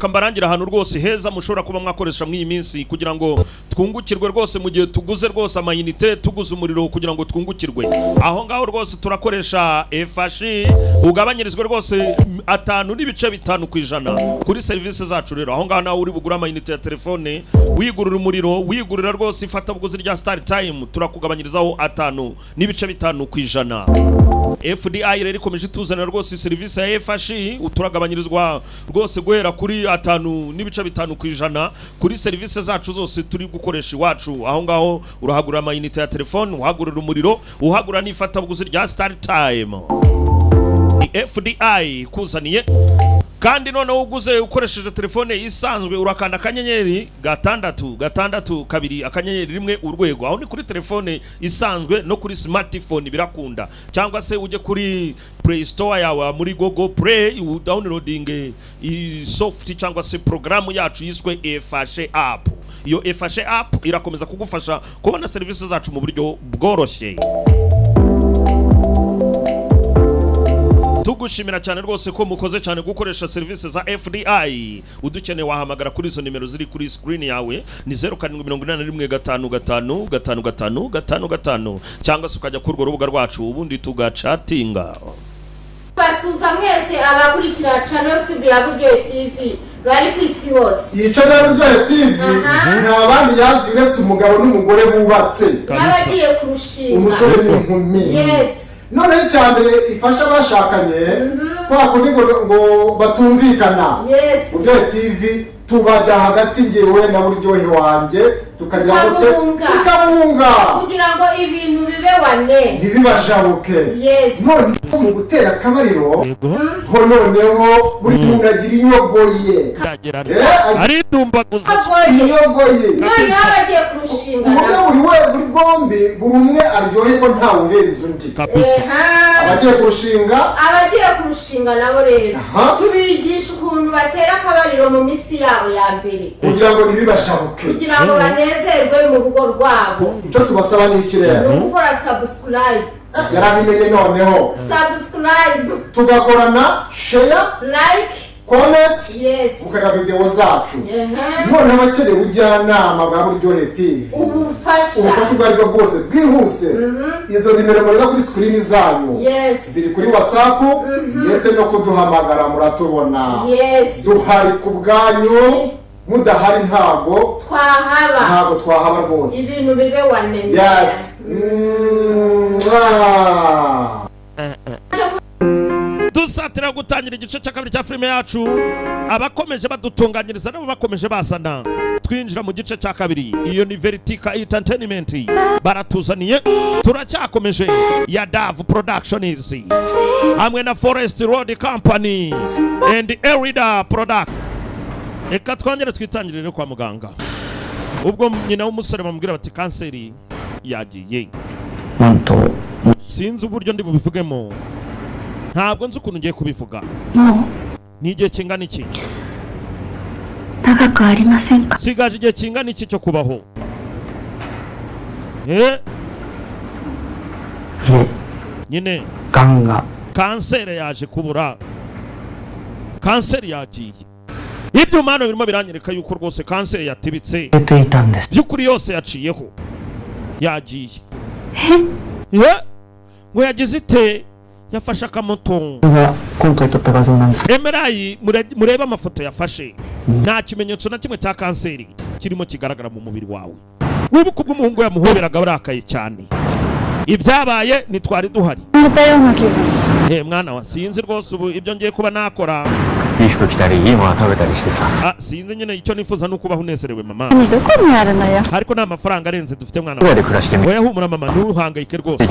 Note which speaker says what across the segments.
Speaker 1: kambarangira ahantu rwose heza mushobora kuba mwakoresha mw'iyi minsi kugira ngo twungukirwe rwose mu gihe tuguze rwose amayinite tuguze umuriro kugira ngo twungukirwe. Aho ngaho rwose turakoresha efashi ugabanyirizwe rwose 5.5% kuri service zacu. Rero aho ngaho nawe uri bugura amayinite ya telefone wigurira umuriro wigurira rwose ifatabuguzi rya Star Time turakugabanyirizaho 5.5%. FDI rero ikomeje tuzana rwose service ya efashi uturagabanyirizwa rwose guhera kuri 5.5% kuri service zacu zose turi gukoresha iwacu. Aho ngaho urahagura amayinite ya telefone uhagurira umuriro uhagura n'ifatabuguzi rya Star Time. FDI kuzaniye kandi noneho uguze ukoresheje telefone isanzwe urakanda akanyenyeri 662 akanyenyeri rimwe urwego. Aho ni kuri telefone isanzwe no kuri smartphone birakunda, cyangwa se uje kuri Play Store yawe muri Google Play downloading soft cyangwa se programu yacu yiswe Efashe app. Iyo Efashe app irakomeza kugufasha kubona services zacu mu buryo bworoshye. Tugushimira cyane rwose ko mukoze cyane gukoresha services za FDI. Udukeneye wahamagara kuri izo nimero ziri kuri screen yawe ni 0781555555 cyangwa se ukajya kuri rubuga rwacu ubundi tugachatinga.
Speaker 2: Basuza mwese abakurikira channel YouTube ya Buryohe TV bari kwisi hose.
Speaker 3: Iyi channel Buryohe TV nta bandi yazi uretse umugabo n'umugore bubatse
Speaker 2: n'abagiye kurushinga
Speaker 3: umusore n'inkumi.
Speaker 2: Yes.
Speaker 3: None cyambere ifasha bashakanye kwa kundi ngo batumvikana.
Speaker 2: Yes.
Speaker 3: Buryohe TV tubajya hagati ngewe na Buryohe wanjye tukagira tukabunga
Speaker 2: kugira ngo ibintu bibe wane
Speaker 3: ntibibajabuke.
Speaker 2: Yes.
Speaker 3: None mu gutera akabariro ho noneho buri muntu agira inyogoye
Speaker 1: ari dumbaguza
Speaker 3: inyogoye
Speaker 2: none abagiye kurushinga
Speaker 3: buri bombi buri umwe aryohe ko nta uhenze undi. Abagiye kurushinga nabo rero tubigisha ukuntu batera akabariro mu misi yabo ya mbere kugira ngo ntibibashabuke,
Speaker 2: kugira ngo banezerwe mu rugo rwabo.
Speaker 3: icyo tubasaba ni iki rero?
Speaker 2: Gukora subscribe.
Speaker 3: Yarabimenye noneho
Speaker 2: Subscribe,
Speaker 3: tugakorana share,
Speaker 2: like,
Speaker 3: comment,
Speaker 2: yes,
Speaker 3: ukora video zacu. None abakeneye ubujyanama bwa Buryohe TV ubufasha ubwo aribwo bwose bwihuse izo nimero mureba kuri screen zanyu.
Speaker 2: Yes.
Speaker 3: Ziri kuri WhatsApp ndetse no kuduhamagara muratubona.
Speaker 2: Yes.
Speaker 3: Duhari ku bwanyu, mudahari ntago twahaba rwose
Speaker 2: ibintu bibe wane.
Speaker 3: Yes.
Speaker 1: Dusatira gutangira igice cya kabiri cya filime yacu. Abakomeje badutunganyiriza nabo bakomeje basana twinjira mu gice cya kabiri. Iyo ni Vertica Entertainment baratuzaniye turacyakomeje ya Dav Productions hamwe na Forest Road Company and Erida Product. Eka twongere twitangirire kwa muganga. Ubwo nyina w'umusore bamubwira bati kanseri yagiye. Sinzi uburyo ndi bubivugemo, ntabwo nzi ukuntu ngiye kubivuga. Ni igihe kingana iki? Sigaje igihe kingana iki cyo kubaho? Nyine kanseri yaje kubura, kanseri yagiye. Ibyo mano birimo biranyereka yuko rwose kanseri yatibitse by'ukuri yose yaciyeho yagiye. Ngo yagize ite? Yafashe akamoto. MRI mureba amafoto yafashe nta kimenyetso na kimwe cya kanseri kirimo kigaragara mu mubiri wawe. Wibuka ubwo umuhungu yamuhoberaga barakaye cyane. Ibyabaye nitwari duhari. Mwana wa sinzi rwose ubu ibyo ngiye kuba nakora. Sinzi nyine icyo nifuza nuko ubaho unezerewe mama. Ariko nta mafaranga arenze dufite mwana wa. Oya humura mama ntuhangayike rwose.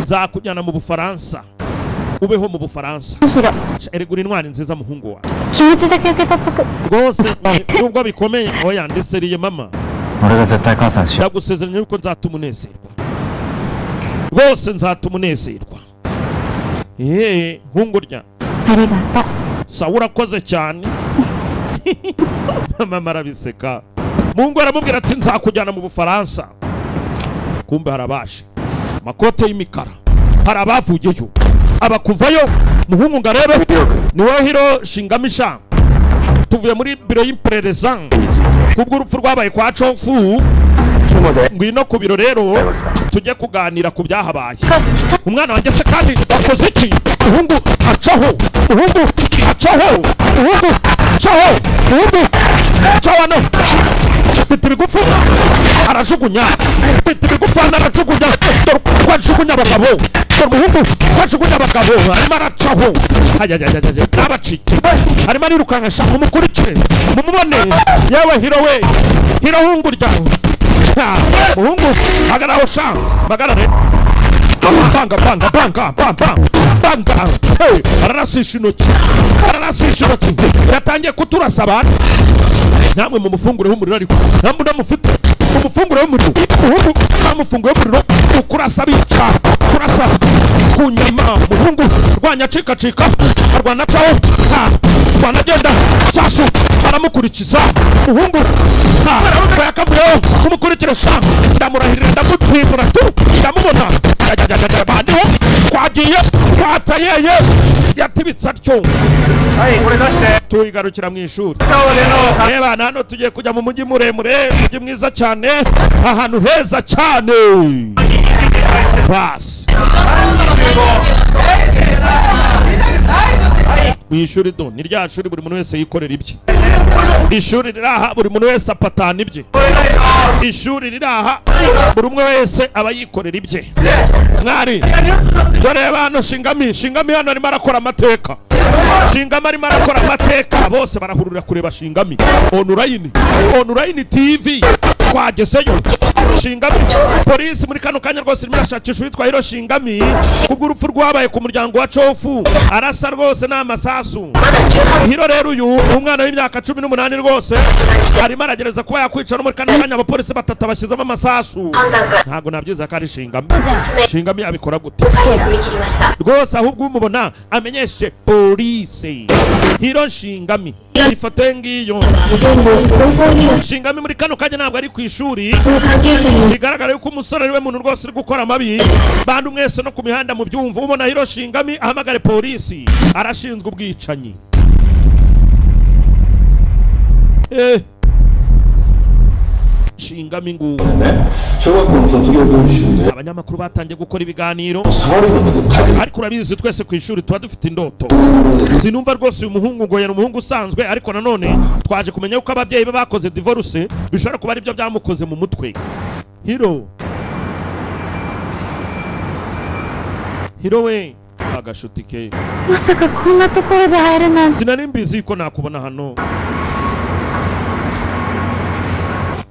Speaker 1: Nzakujyana mu Bufaransa. Ubeho mu Bufaransa. Erigura intwari nziza muhungu wa. Rwose nubwo bikomeye oya ndiseriye mama. Ndagusezeranya yuko nzatumunezerwa. Rwose nzatumunezerwa. Hungurya. Sawa urakoze cyane. Mama arabiseka. Mungu aramubwira ati nzakujyana mu Bufaransa. Kumbe harabashe makote y'imikara harabavugeyo abakuvayo muhungu ngarebe ni wowe hiro shingamisha tuvuye muri biro y'iperereza kubw'urupfu rwabaye kwa Chofu. Ngwino ku biro rero tujye kuganira ku byahabaye. Umwana wanjye se kandi wakoze iki? Uhungu acaho, uhungu acaho, uhungu acaho, uhungu acaho no. Mfite ibigufu arajugunya, mfite ibigufu arajugunya, kwajugunya abagabo, umuhungu kwajugunya abagabo arimo aracaho. Ajajajajaj nabacike arimo arirukanka mumukurikire mumubone yewe hiro we hiro hungu ryawe. Muhungu agaraho sha bagarare banga banga banga banga banga. Hey, ararasisha intoki yatangiye kuturasa abantu. Namwe mu mufunguro w'umuriro ariko namwe ndamufite mu mufunguro w'umuriro. Muhungu namufunguro w'umuriro ukurasa bica kurasa ku nyama. Muhungu rwanya cika arwana caho rwanagenda sasu aramukurikiza. Muhungu yakavuyeho kumukurikira sha ndamurahirira ndamutindura ndamubona bandiho twagiye twatayeye yatibitse atyo. Tuyigarukira mu ishuri. Reba hano tugiye kujya mu mujyi muremure, mujyi mwiza cyane, ahantu heza cyane. Bas ishuri do ni rya shuri buri muntu wese yikorera ibye. Ishuri riraha buri muntu wese apatana ibye. Ishuri riraha buri umwe wese aba yikorera ibye. Mwari dore hano Shingami hano arimo arakora amateka. Shingami arimo arakora amateka, bose barahurira kureba Shingami online TV. Twagezeyo Shingami polisi muri kano kanya rwose irimo irashakisha uwitwa Hiro Shingami kubw'urupfu rwabaye ku muryango wa Chofu. Arasa rwose n'amasasu. Hiro rero uyu umwana w'imyaka 18 rwose arimo aragereza kuba yakwica no muri kano kanya abapolisi batatu bashyizemo amasasu. Ntago nabyiza ko ari Shingami abikora gute rwose, ahubwo umubona amenyeshe polisi Hiro Shingami. Ifoto ngiyo Shingami muri kano kanya ntabwo ari ku ishuri. Bigaragara yuko umusore ari we muntu rwose uri gukora amabi. Bandi mwese no ku mihanda mu byumva ubona Hiro Shingami ahamagare polisi, arashinzwe ubwicanyi. Shingami ngubu abanyamakuru batangiye gukora ibiganiro, ariko urabizi twese ku ishuri tuba dufite indoto. Sinumva rwose uyu muhungu ngo yari umuhungu usanzwe, ariko nanone twaje kumenya yuko ababyeyi be bakoze divorce, bishobora kuba ari byo byamukoze mu mutwe. Hiro we agashuti ke
Speaker 4: masaka kuna tokoro de haire na
Speaker 1: sinari mbizi ko nakubona hano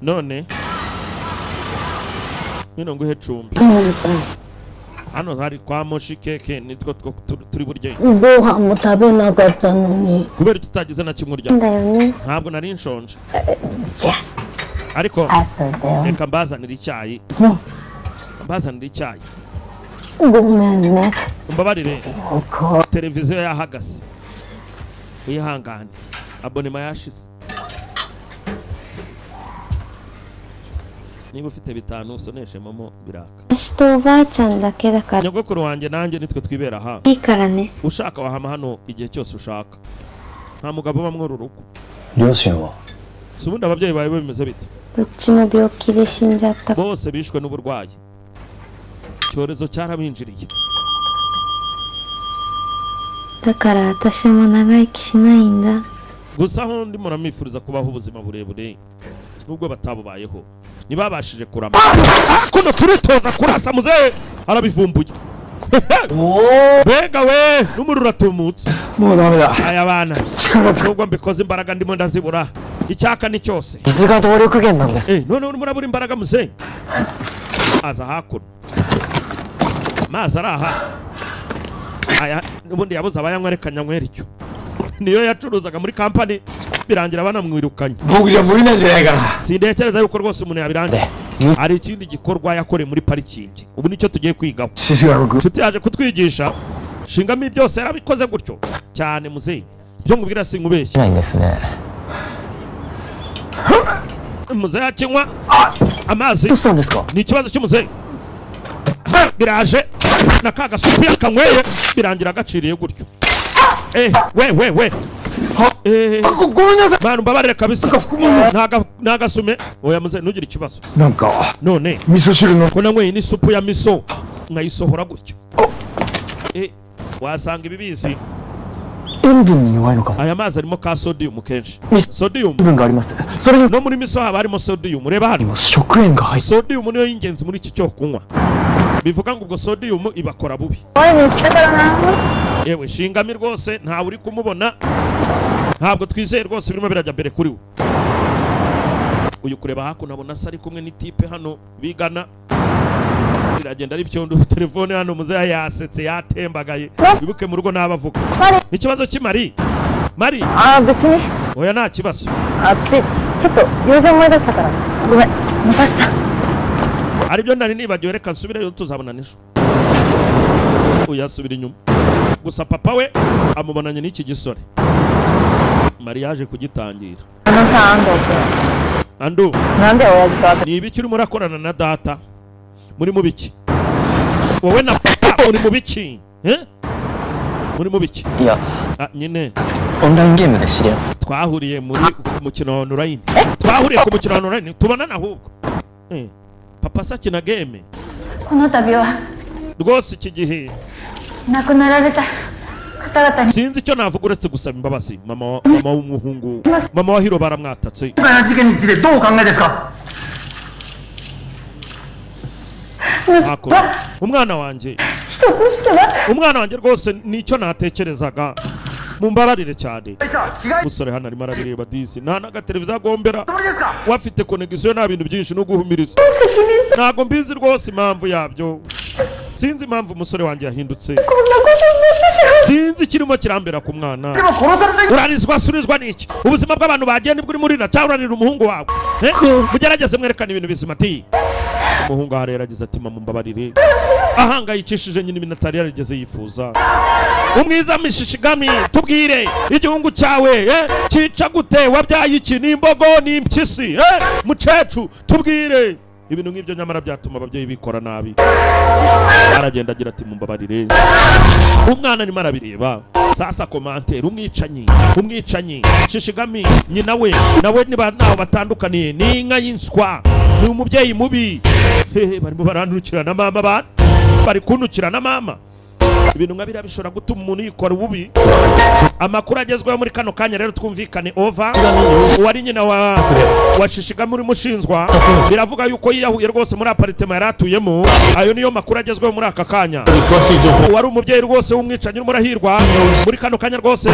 Speaker 1: none nino nguhe cumbi. Hano hari kwa Moshikeke nitwo turi burye
Speaker 4: boha mutabe na gatanuni
Speaker 1: kubera tutagize na kimwe urya. Ntabwo nari nshonje ariko reka mbazanira icyayi.
Speaker 4: Ngumene
Speaker 1: umbabarire televiziyo yahagase uyihangane abonema yashize. Niba ufite 5 usoneshe momo biraka.
Speaker 4: Ashitoba cyanda kera kare.
Speaker 1: Nyogokuru wanjye nanjye nitwe twibera ha.
Speaker 4: Ikarane.
Speaker 1: Ushaka wahama hano igihe cyose ushaka. Nta mugabo bamwe ururuko.
Speaker 5: Ryosheho.
Speaker 1: Subundi ababyeyi bawe bimeze bite?
Speaker 4: Ucimo byoki de shinjata.
Speaker 1: Bose bishwe n'uburwayi. Cyorezo cyarabinjiriye.
Speaker 4: Dakara atashimo nagaiki shinainda.
Speaker 1: Gusa ho ndi muramifuriza kubaho ubuzima burebure nubwo batabubayeho. Nibabashije kurama. Kuno turitoza kurasa muzehe arabivumbuye. Bega we numuru ratumutse. Aya bana. Nubwo mbikoze imbaraga ndimo ndazibura. Icyaka ni cyose.
Speaker 5: Izigato wari kugenda ngase.
Speaker 1: None murabura imbaraga muzehe. Aza hakuno. Mazi araha. Aya nubundi yabuze abayanywa reka nyanywera icyo. Niyo yacuruzaga muri company birangira banamwirukanye.
Speaker 5: Bugije muri Nigeria.
Speaker 1: Sindekereza yuko rwose umuntu yabirangiza. Hari ikindi gikorwa yakore muri parikingi. Ubu nicyo tugiye kwigaho. Nshuti yaje kutwigisha. Shingami byose yarabikoze gutyo cyane muzehe. Byo ngubwira sinkubeshye. Muzehe akinywa amazi. Ni ikibazo cy'umuzehe. Biraje nakaga supu yakanyweye birangira agaciriye gutyo. We Manu mbabarire kabisa. Nagasume. Oya muze ntugire ikibazo. None
Speaker 5: misoshiru no
Speaker 1: ko nanyweye ni supu ya miso nkayisohora gutyo. Wasanga ibibizi. Aya mazi arimo ka sodium kenshi. Sodium no muri miso haba harimo sodium. Reba hano. Sodium niyo y'ingenzi muri iki cyo kunywa. Bivuga ngo ubwo sodium ibakora bubi. Yewe shingami rwose nta uri kumubona. Ntabwo twizeye rwose birimo birajya mbere kuri we. Uyu kureba hakuno abona sari kumwe n'itipe hano bigana. Biragenda ari byondo telefone hano muze yasetse yatembagaye. Bibuke mu rugo nabavuga. Ikibazo kimari. Mari.
Speaker 6: Betsuni.
Speaker 1: Oya nta kibazo.
Speaker 6: Atsi, cyoto yoje umwedasta kara. Gome, mutasta.
Speaker 1: Ari byo nari nibagiwe reka nsubire yo tuzabona nisho. Oya subira inyuma. Gusa papa we amubonanye n'iki gisore. Mariage kugitangira. Ando. Nande oyazi tata. Ni ibiki uri murakorana na data? Muri mu biki? Wowe na papa uri mu biki? Muri mu biki?
Speaker 5: Ya.
Speaker 1: Nyine.
Speaker 5: Online game de shirya.
Speaker 1: Twahuriye muri mukino online. Twahuriye ku mukino online. Tubonana ahubwo. Papa sakina game.
Speaker 6: Kono tabi wa.
Speaker 1: Rwose iki gihe.
Speaker 6: Nakunarareta.
Speaker 1: Sinzi icyo navuga uretse gusaba imbabazi mama w'umuhungu mama wa Hiro baramwatatse. Umwana wanjye rwose nicyo natekerezaga mumbabarire cyane. Musore hano arimo arabireba disi nta n'agateleviziyo agombera wafite connection nta bintu byinshi no guhumiriza. Ntago mbizi rwose impamvu yabyo. Sinzi impamvu umusore wanjye yahindutse. Sinzi kirimo kirambera ku mwana. Urarizwa surizwa niki? Ubuzima bw'abantu bagenda buri muri na cyawuranira umuhungu wawe. Mugerageze mwerekana ibintu bizima ati. Umuhungu hareragize ati mama mbabarire. Ahangayikishije nyine minatari yarigeze yifuza. Umwiza mishishigami tubwire igihungu cyawe cica gute wabyaye iki n'imbogo n'impyisi mucecu tubwire. Ibintu nk'ibyo nyamara byatuma ababyeyi bikora nabi. Aragenda agira ati mumbabarire. Umwana arimo arabireba. Sasa commentaire umwicanyi shishigami nyina we nawe niba naho batandukaniye ni inka yinswa ni umubyeyi mubi. Barimo baranukira na mama bari kunukira na mama. Ibintu nkabira bishobora gutuma umuntu yikora ububi. Amakuru agezweho muri kano kanya rero twumvikane over. Uwari nyina wa shishigami uri mushinzwa biravuga yuko yiyahuye rwose muri apartment yaratuyemo. Ayo niyo makuru agezweho muri aka kanya. Uwari umubyeyi rwose w'umwicanyi murahirwa muri kano kanya rwose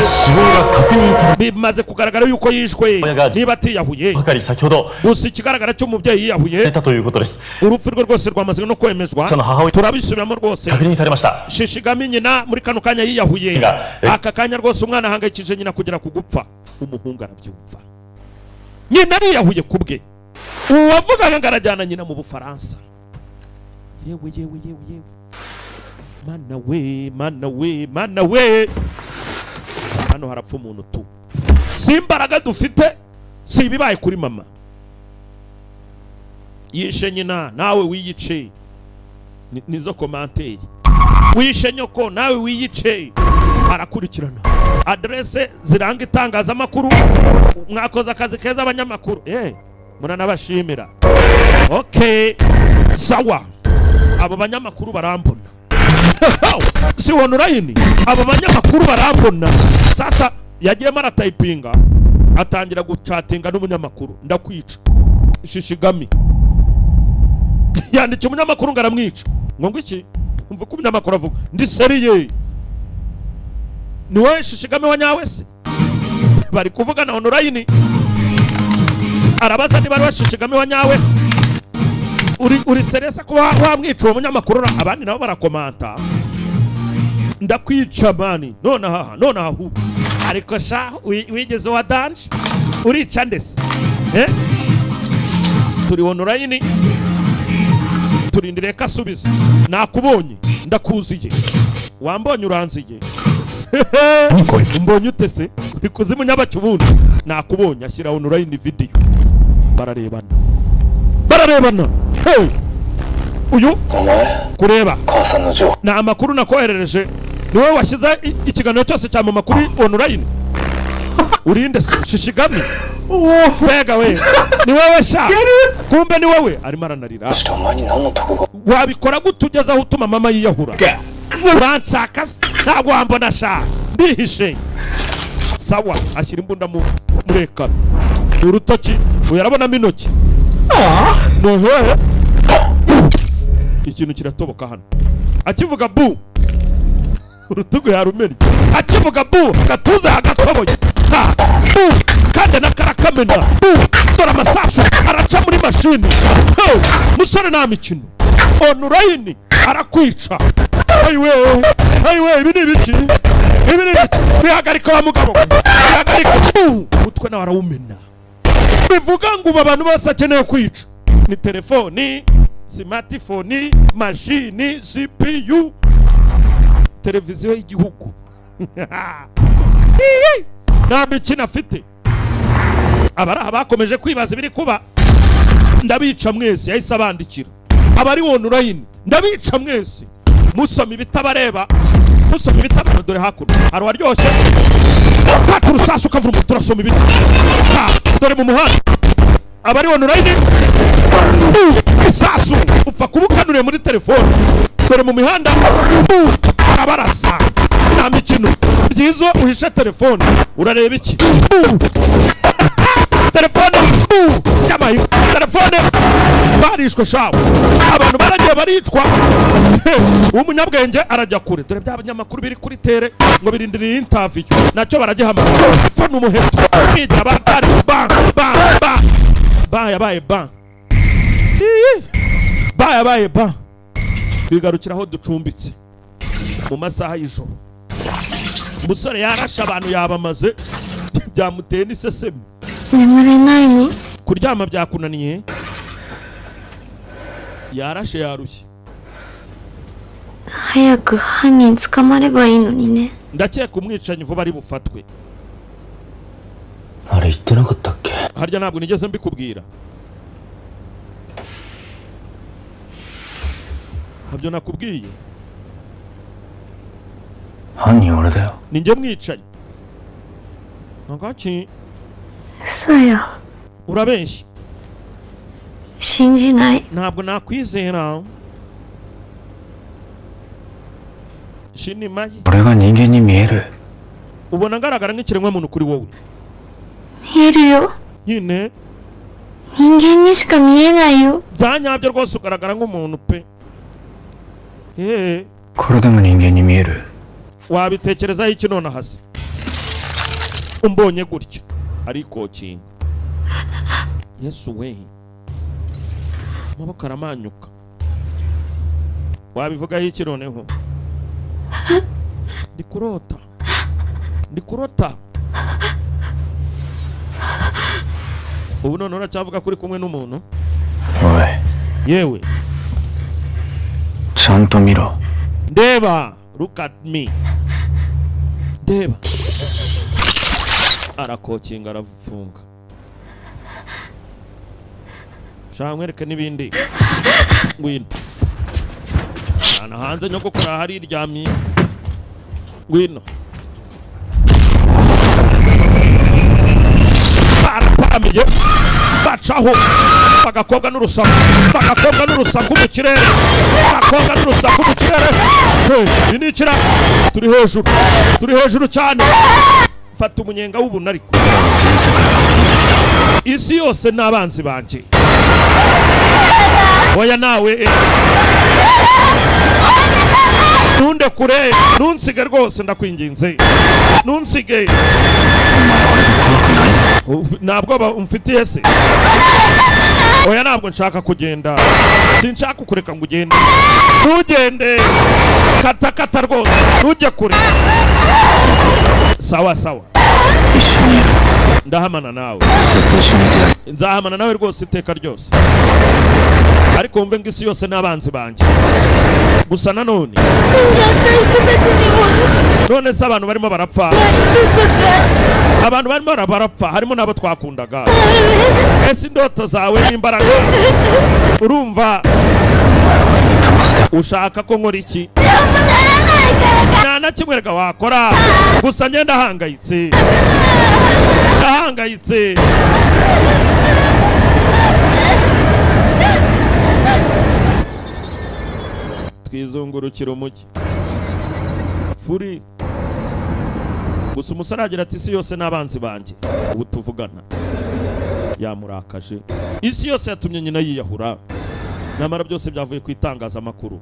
Speaker 1: bimaze kugaragara yuko yishwe niba atiyahuye. Gusa ikigaragara cyo umubyeyi yiyahuye urupfu rwe rwose rwamaze no kwemezwa. Turabisubiramo rwose. Shishigami nyina muri kano kanya yiyahuye. Aka kanya rwose umwana ahangayikije nyina kugera ku gupfa. Umuhungu arabyumva. Nyina yiyahuye kubwe. Uwavugaga ngarajyana nyina mu Bufaransa. Yewe. Mana we. Hano harapfa umuntu tu. Simbaraga dufite si bibaye kuri mama. Yishe nyina nawe wiyice. Nizo commentaire. Wishe nyoko nawe wiyice. Arakurikirana adresse ziranga itangazamakuru. Mwakoze akazi keza abanyamakuru. Muranabashimira. Okay sawa. Abo banyamakuru barambona. Si online. Abo banyamakuru barambona. Sasa yagiye mara typinga atangira guchatinga n'umunyamakuru. Ndakwica Shishigami. Yanditse umunyamakuru ngaramwica. Ngo iki? Umva ko umunyamakuru avuga ndi seriye. Ni wowe Shishigami wa nyawe se? Bari kuvuga na online. Arabaza niba ari Shishigami wa nyawe. Uri seresa kuba wamwica uwo munyamakuru. Abandi nabo barakomanta. Ndakwica mani. Nonaha hu. Ariko sha wigeze wa danje. Urica ndese. Turi online. Turindire kasubiza. Nakubonye ndakuziye. Wambonye uranziye. Mbonye utese uri kuzimu nyabacyubundi. Nakubonye ashyira online video. Bararebana. Uyu kureba na amakuru nakoherereje niwe washyize ikiganiro cyose cya mama kuri online. urinde shishigami mbega we ni wowe sha kumbe ni wowe arimo aranarira wabikora gute ugeze aho utuma mama yiyahura uranshaka ntabwo wambona sha ndihishe sawa ashyira imbunda mureka urutoki uyarabonamo intoki nohehe ikintu kiratoboka hano akivuga bu urutugu yarumenya akivuga bu gatuza yagatoboye bu kandi nakarakamena bu dore amasasu araca muri mashini musore nta mikino onurayini arakwica ayiwe ibi ni ibiki bihagarika wa mugabo bihagarika umutwe nawe arawumena bivuga ngo ubu abantu bose akeneye kwica ni telefoni smartphone mashini CPU televiziyo y'igihugu nta mikino afite abari bakomeje kwibaza ibiri kuba ndabica mwese yahise abandikira abari onurayini ndabica mwese musoma ibitabareba musoma ibitabano dore hakuno hari waryoshye kata urusasu ukavura umutu urasoma ibiti dore mu muhanda abari onurayini isasu upfa kubukanure muri telefone dore mu mihanda arabarasa nta mikino byizo uhishe telefone urareba iki telefone yamaye telefone barishwe shawo abantu baragiye baricwa umunyabwenge arajya kure dore by'abanyamakuru biri kuri tere ngo birindiriye interview nacyo baragihama fa n'umuheto kwigira batari ba yabaye ba bigarukira aho ducumbitse mu masaha y'ijoro umusore yarasha abantu yabamaze byamuteye n'isesemi kuryama byakunaniye yarashe yarushye
Speaker 4: hayaku hanin tsukamareba ii noni ne
Speaker 1: ndakeka umwicanyi vuba ari bufatwe
Speaker 5: あれ言ってなかったっけ
Speaker 1: harya ntabwo nigeze mbikubwira habyo nakubwiye
Speaker 5: 犯人俺だよ
Speaker 1: ninjye mwicanyi nagaki
Speaker 4: 嘘よ
Speaker 1: urabeshya
Speaker 4: 信じない
Speaker 1: ntabwo nakwizera shini mayi
Speaker 5: 俺が人間に見える
Speaker 1: ubona ngaragara nk'ikiremwa muntu kuri wowe
Speaker 4: 見えるよ
Speaker 1: nyine
Speaker 4: 人間にしか見えないよ
Speaker 1: byanyabyo rwose ugaragara nk'umuntu pe
Speaker 5: これでも人間に見える
Speaker 1: wabitekerezaho iki none hasi umbonye gutya ariko kinga Yesu we amaboko aramanyuka wabivugaho iki noneho ndi kurota ubu none uracyavuga kuri kumwe n'umuntu
Speaker 5: おい
Speaker 1: yewe
Speaker 5: ちゃんと見ろ
Speaker 1: ndeba look at me ndeba arakokinga arafunga shaka mwereke n'ibindi ngwino ana hanze nyogokora hari iryamye ngwino barapamiye bacaho bagakobwa n'urusaku mu kirere bagakobwa n'urusaku mu kirere inikira turi hejuru cyane fata umunyenga w'ubuntu ariko isi yose n'abanzi banje oya nawe ntunde kure ntunsige rwose ndakwinginze ntunsige ntabwo umfitiye se oya ntabwo nshaka kugenda sinshaka kukureka ngo ugende ntugende kata rwose ntujye kure sawa ndahamana nawe nzahamana nawe rwose iteka ryose ariko wumve ngo isi yose n'abanzi banjye gusa nanone none se abantu barimo barapfa harimo n'abo twakundaga ese indoto zawe n'imbaraga urumva ushaka ko nkora iki na kimwe reka wakora gusa ngenda hangayitse ndahangayitse twizungurukira umujyi furi gusa umusore agira ati isi yose n'abanzi banjye ubu tuvugana yamurakaje isi yose yatumye nyina yiyahura nyamara byose byavuye ku itangazamakuru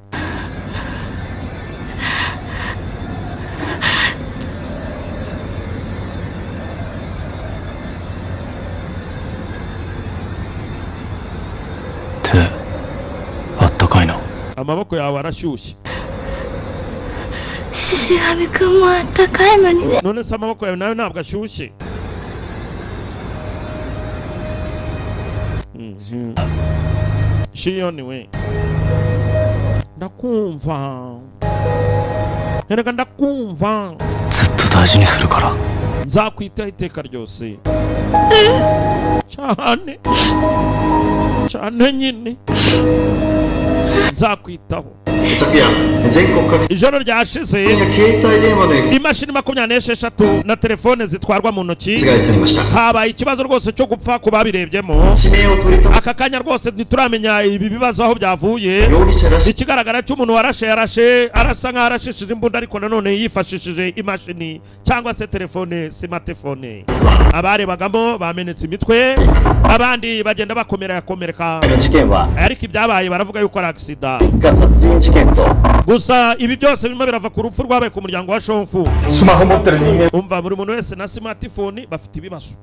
Speaker 1: amaboko yawe arashyushye
Speaker 4: Shishigami君もあったかいのにね。
Speaker 1: none se amaboko yawe nawe ntabwo ashyushye Shiyoni we ndakumva erega ndakumva
Speaker 5: ずっと大事にするから
Speaker 1: nzakwitaho iteka ryose cyane cyane nyine nzakwitaho
Speaker 7: 昨夜全国各地
Speaker 1: ijoro ryashize
Speaker 7: や携帯電話のエクス
Speaker 1: imashini 26 na telefone zitwarwa mu ntoki
Speaker 7: がされました
Speaker 1: habaye ikibazo rwose cyo gupfa ku babirebyemo
Speaker 7: 指名を取り留め
Speaker 1: aka kanya rwose ntituramenya ibi bibazo aho byavuye
Speaker 7: 容疑者らし
Speaker 1: ikigaragara cy'umuntu yarashe arasa nk'aho arashishije imbunda ariko nanone yifashishije imashini cyangwa se telefone smartphone abarebagamo bamenetse imitwe abandi bagenda bakomereka
Speaker 7: の事件は
Speaker 1: ariko ibyabaye baravuga yuko ari agisida
Speaker 7: 一家殺人事件と
Speaker 1: gusa ibi byose birimo birava ku rupfu rwabaye ku muryango wa Shonfu
Speaker 3: スマホ持ってる人間
Speaker 1: umva buri muntu wese na smartphone bafite ibibazo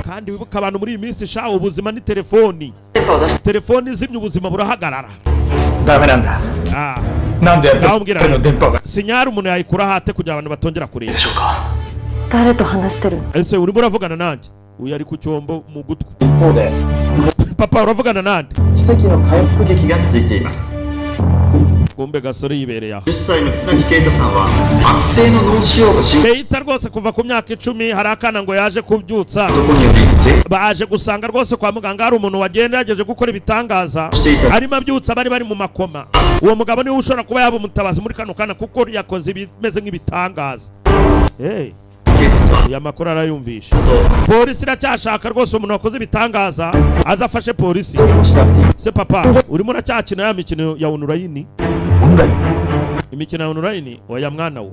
Speaker 1: kandi wibuka abantu muri iyi minsi sha ubuzima ni telefoni
Speaker 7: 電話を出し
Speaker 1: telefoni izimye ubuzima burahagarara
Speaker 3: ダメなんだ
Speaker 1: ah
Speaker 3: なんでやっ
Speaker 1: naho mbwira
Speaker 3: ての電波が
Speaker 1: sinyari umuntu yayikura hate kugira abantu batongera kureba
Speaker 5: でしょうか
Speaker 6: 誰と話してる？
Speaker 1: ese urimo uravugana nanjye uyu ari ku cyombo mu gutwi
Speaker 7: 一方で
Speaker 1: papa uravugana nande
Speaker 7: 奇跡の回復劇が続いています
Speaker 1: kumbe gasore yibereye aho
Speaker 7: 10歳の船木啓太さんは悪性の脳腫瘍が進行
Speaker 1: Keita rwose kuva ku myaka 10 hari akana ngo yaje kubyutsa
Speaker 7: 男により全
Speaker 1: baje gusanga rwose kwa muganga hari umuntu wagerageje gukora ibitangaza arimo abyutsa bari bari mu makoma uwo mugabo niwe ushobora kuba yaba umutabazi muri kano kana kuko yakoze ibimeze nk'ibitangaza hey
Speaker 7: 警察は
Speaker 1: ya makuru arayumvisha polisi iracyashaka rwose umuntu wakoze ibitangaza azafashe polisi
Speaker 7: も調べています
Speaker 1: se papa urimo uracyakina ya mikino ya online
Speaker 3: オンライン
Speaker 1: imikino ya online oya mwana wa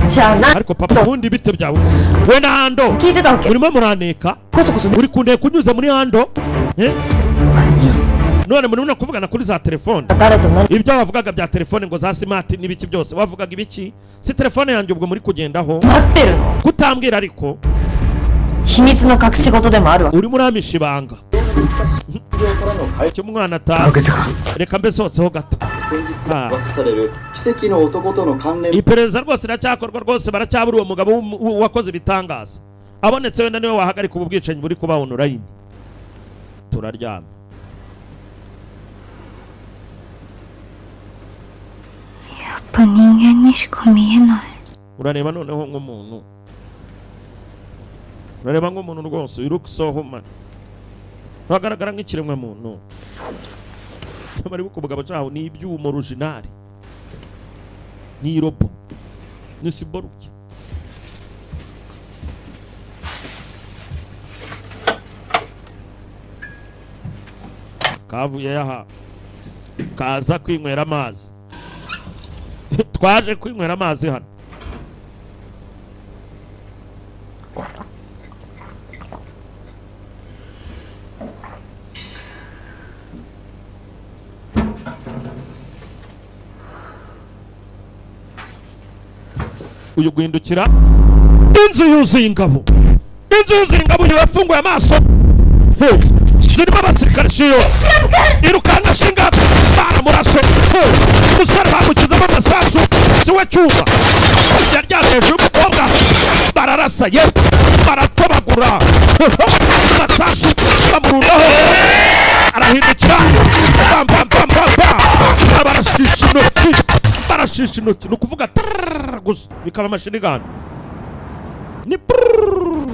Speaker 6: じゃあな
Speaker 1: ariko papa ubundi bite byawe we na Hando
Speaker 6: 聞いてたわけ？
Speaker 1: urimo muraneka
Speaker 6: こそこそ
Speaker 1: uri kuneka unyuze muri Hando eh none murimo kuvugana kuri za telefone
Speaker 6: 誰と何？
Speaker 1: ibyo wavugaga bya telefone ngo za smart n'ibiki byose wavugaga ibiki si telefone yanjye ubwo muri kugendaho
Speaker 6: 待ってるの？
Speaker 1: kutambwira ariko
Speaker 6: 秘密の隠し事でもあるわ。
Speaker 1: urimo uramisha ibanga
Speaker 7: からの回
Speaker 1: icyo umwana atazi reka mbe sohotseho gato
Speaker 7: 先日噂される奇跡の男との関連
Speaker 1: iperereza rwose iracyakorwa rwose baracyabura uwo mugabo wakoze ibitangaza abonetse wenda niwe wahagarika ubu bwicanyi buri kuba online turaryama
Speaker 4: やっぱ人間にしか見えない。
Speaker 1: urareba noneho nk'umuntu urareba nk'umuntu rwose you look so human ntagaragara nk'ikiremwa muntu nyamara ariko umugabo cyaho ni ibyuma originali ni robo ni siboruki kavuye yaha kaza kwinywera amazi twaje kwinywera amazi hano uyu guhindukira inzu yuzuye ingabo uyu yafunguye amaso hey zirimo abasirikare shiyo irukanga shinga baramurashe umusore bamukizamo amasasu siwe cyuma yaryamye hejuru y'umukobwa bararasa ye baratobagura amasasu bamurundaho arahindukira barashisha intoki ni ukuvuga gusa bikaba amashini gani ni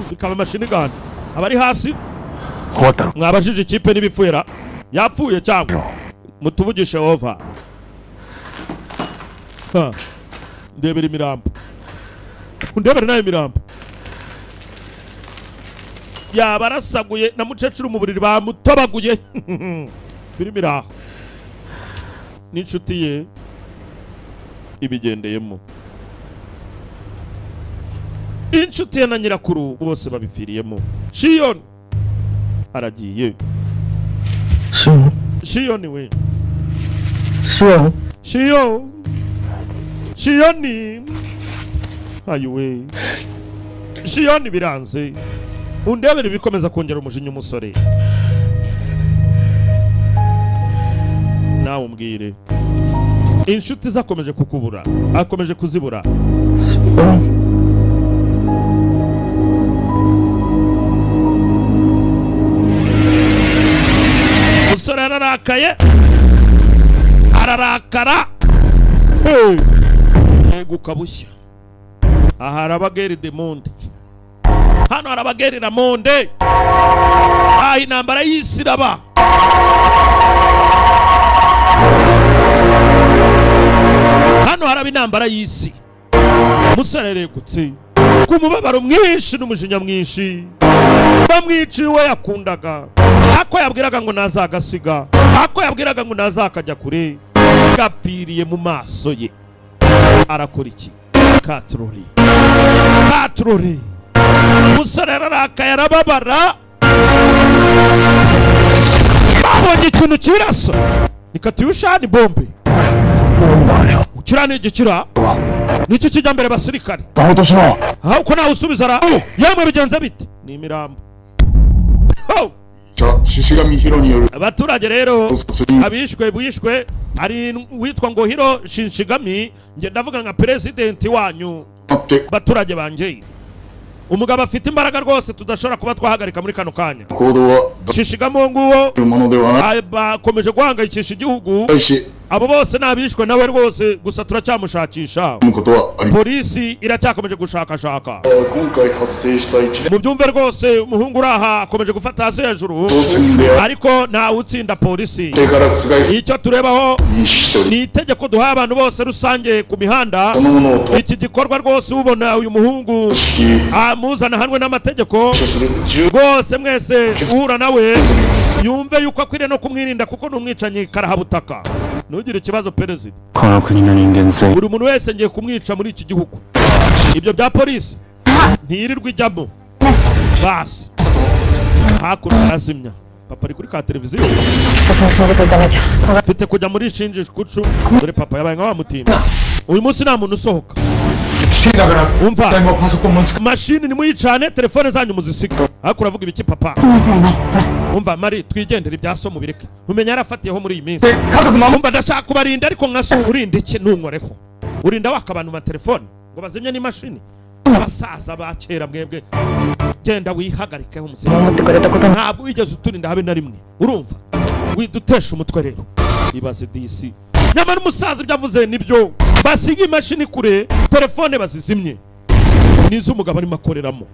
Speaker 1: bikaba amashini gani abari hasi
Speaker 3: 終わったの
Speaker 1: mwabajije ikipe n'ibipfuera yapfuye cyangwa mutuvugishe over ndebera imirambo undebere nayo imirambo yabarasaguye na mukecuru mu buriri bamutobaguye filime iraho n'inshuti ye ibigendeyemo inshuti ye na nyirakuru bose babipfiriyemo Shion aragiye Shion we Shion ayiwe Shion biranze undebere bikomeza kongera umujinya umusore nawe umbwire inshuti zakomeje kukubura akomeje kuzibura umusore ararakaye ararakara yego kabushya aha harabageri de monde hano harabageri na monde aha intambara y'isi iraba hano haraba intambara y'isi umusore yaregutse ku mubabaro mwinshi n'umujinya mwinshi bamwiciwe yakundaga ako yabwiraga ngo nazagasiga ako yabwiraga ngo nazakajya kure gapfiriye mu maso ye arakora iki katroli umusore ararakaye arababara babonye ikintu kirasa nikatiyushani bombe kirani igikira niki kijya mbere basirikare aho uko nawe usubiza ra yamwe bigenze bite ni imirambo abaturage rero bishwe ari witwa ngo Hiro Shinshigami nge ndavuga nka president wanyu baturage banje umugabo afite imbaraga rwose tudashobora kuba twahagarika muri kano kanya Shinshigami nguwo bakomeje guhangayikisha igihugu abo bose nabishwe nawe rwose gusa turacyamushakisha polisi iracyakomeje gushakashaka mu byumve rwose umuhungu uraha akomeje gufata hasi hejuru ariko ntawe utsinda polisi icyo turebaho ni itegeko duha abantu bose rusange ku mihanda iki gikorwa rwose ubona uyu muhungu amuzana hanwe n'amategeko rwose mwese uhura nawe yumve yuko akwiriye no kumwirinda kuko n'umwicanyi karahabutaka ntugire ikibazo perezida buri muntu wese ngiye kumwica muri iki gihugu ibyo bya polisi ntiyirirwa ijyamo basi hakurya arazimya papa ari kuri ka televiziyo mfite kujya muri shinji kucu dore papa yabaye nka wa mutima uyu munsi nta muntu usohoka umva mashini nimuyicane telefone zanyu muzisiga ariko uravuga ibiki papa umva Mari twigendere ibyaso mubireke umenya yarafatiyeho muri iyi minsi umva ndashaka kubarinda ariko nkaso urinde iki ntunkoreho urinda wakabantu ma telefone ngo bazimye ni mashini abasaza bakera mwebwe genda wihagarikeho umuzima ntabwo wigeze uturinda habe na rimwe urumva widutesha umutwe rero ibaze disi nyamara umusaza ibyavuze nibyo basiga imashini kure telefone bazizimye nizo umugabo arimo akoreramo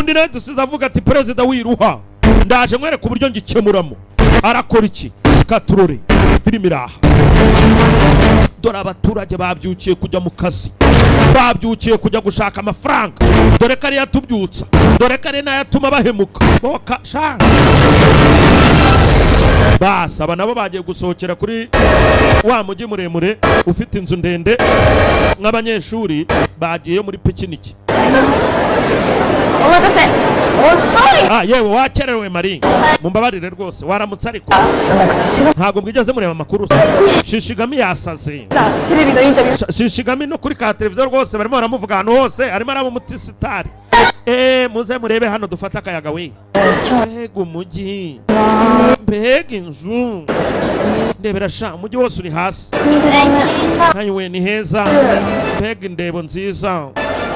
Speaker 1: undi nawe dusize avuga ati perezida wiruha ndaje nkwereka uburyo ngikemuramo arakora iki katurore filime iraha dore abaturage babyukiye kujya mu kazi babyukiye kujya gushaka amafaranga dore ko ari yatubyutsa dore ko ari nayatuma bahemuka basaba nabo bagiye gusohokera kuri wa mujyi muremure ufite inzu ndende nk'abanyeshuri bagiye muri pikiniki yewe wakerewe Mari mumbabarire rwose waramutse ariko ntabwo mwigeze mureba amakuru Shinshigami yasaze Shinshigami no kuri ka televiziyo rwose barimo baramuvuga ahantu hose arimo araba umutisitari muze murebe hano dufata akayaga we mbega umujyi mbega inzu ndebera sha umujyi wose uri hasi we ni heza mbega indebo nziza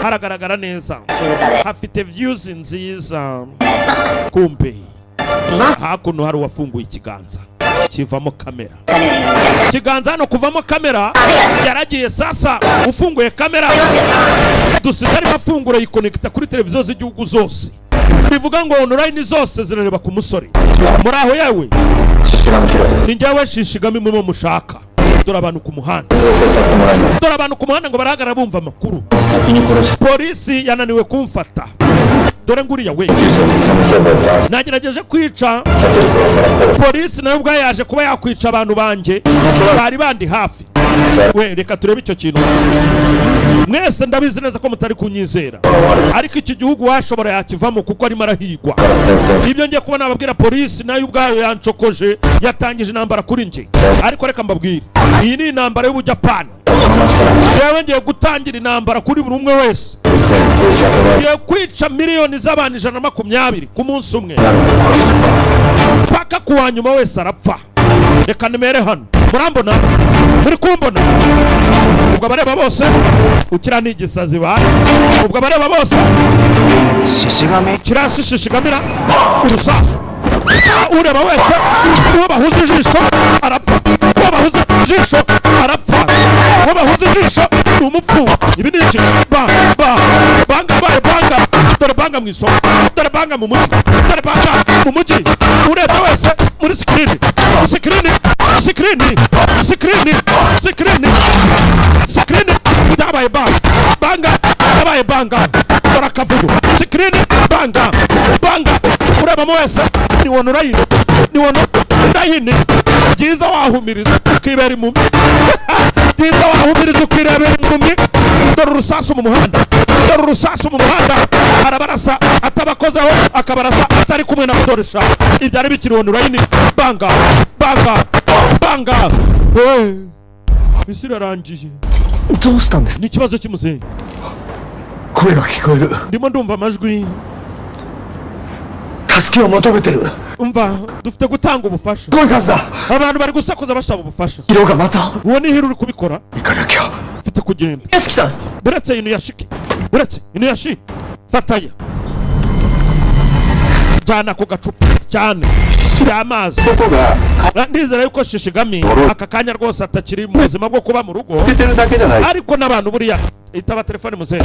Speaker 1: haragaragara neza hafite views nziza kumbe hakuno hari uwafunguye ikiganza kivamo kamera ikiganza hano kuvamo kamera yaragiye sasa ufunguye kamera dusigari mafungura yikonekita kuri televiziyo z'igihugu zose bivuga ngo online zose zirareba ku musore muri aho yewe sinjyewe Shinshigami mumo mushaka dore abantu ku muhanda ngo barahagarara bumva amakuru. Polisi yananiwe kumfata, dore nguriya we nagerageje kwica. Polisi nayo ubwayo yaje kuba yakwica abantu banjye bari bandi hafi. We reka turebe icyo kintu. Mwese ndabizi neza ko mutari kunyizera, ariko iki gihugu washobora yakivamo kuko arimo arahigwa. Ibyo ngiye kuba nababwira, polisi nayo ubwayo yancokoje, yatangije intambara kuri njye. Ariko reka mbabwire, iyi ni intambara y'Ubujapani. Yewe ngiye gutangira intambara kuri buri umwe wese. Ngiye kwica miliyoni z'abantu 120 ku munsi umwe, paka kuwa nyuma wese arapfa. Reka nimere hano, murambona, muri kumbona. Ubwo abareba bose ukira ni igisazi ba. Ubwo abareba bose kirashishigamira urusasu. Ureba wese uwo bahuze ijisho arapfa, uwo bahuze ijisho arapfa, uwo bahuze ijisho ni umupfu. Ibi ni iki? Banga dore banga mu isoko, dore banga mu mujyi, dore banga mu mujyi. Ureba wese muri screen dabaye dabaye banga dore akavuyo. Screen banga ureba wese ni wono rayini, ni wono rayini. Byiza wahumiriza ukibera impumyi, byiza wahumiriza ukibera impumyi. Dore urusasu mu muhanda, dore urusasu mu muhanda. Arabarasa atabakozeho, akabarasa atari kumwe na Doresha. Ibyari bikiri wono rayini. Banga isi irarangiye. Ni ikibazo cy'umuzenyi. Ndimo ndumva amajwi. Umva, dufite gutanga ubufasha. Abantu bari gusakuza bashaka ubufasha. Uwo ni Hiro uri kubikora. Mfite kugenda. Buretse Inuyashi. Fataya. Jana ku gacupa cyane y'amazi. Ndizera yuko Shishigami aka kanya rwose atakiri mu buzima bwo kuba mu rugo, ariko n'abantu buriya itaba telefone muze.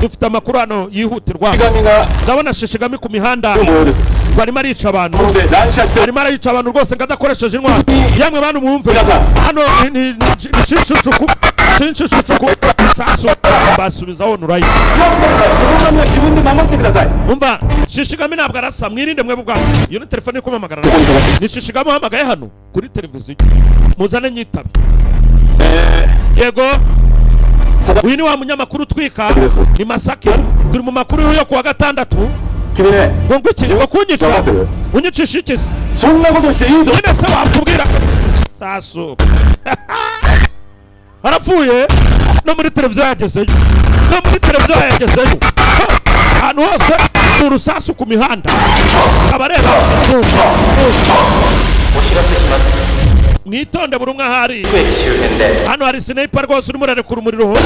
Speaker 1: Dufite amakuru hano yihutirwa. Ndabona Shishigami ku mihanda barimo arica abantu, barimo arica abantu rwose ngadakoresheje intwaro. Yamwe bantu mwumve hano ni Shinshushuku sasu basubiza wono rayi. Umva, Shishigami ntabwo arasa, mwirinde mwe bwa. Iyo ni telefone iri kumamagara. Ni Shishigami uhamagaye hano kuri televiziyo. Muzane nyitabe. Yego. Uyu ni wa munyamakuru twika ni Masaki. Turi mu makuru yo kuwa gatandatu. Ngo ngwiki ngo kunyica. Unyicisha iki? Nyine se wakubwira. Sasu. Arapfuye no muri televiziyo yagezeyo. Ahantu hose urusasu ku mihanda. Abareba mwitonde buri umwe ahari. Hano hari sniper rwose urimo urarekura umuriro.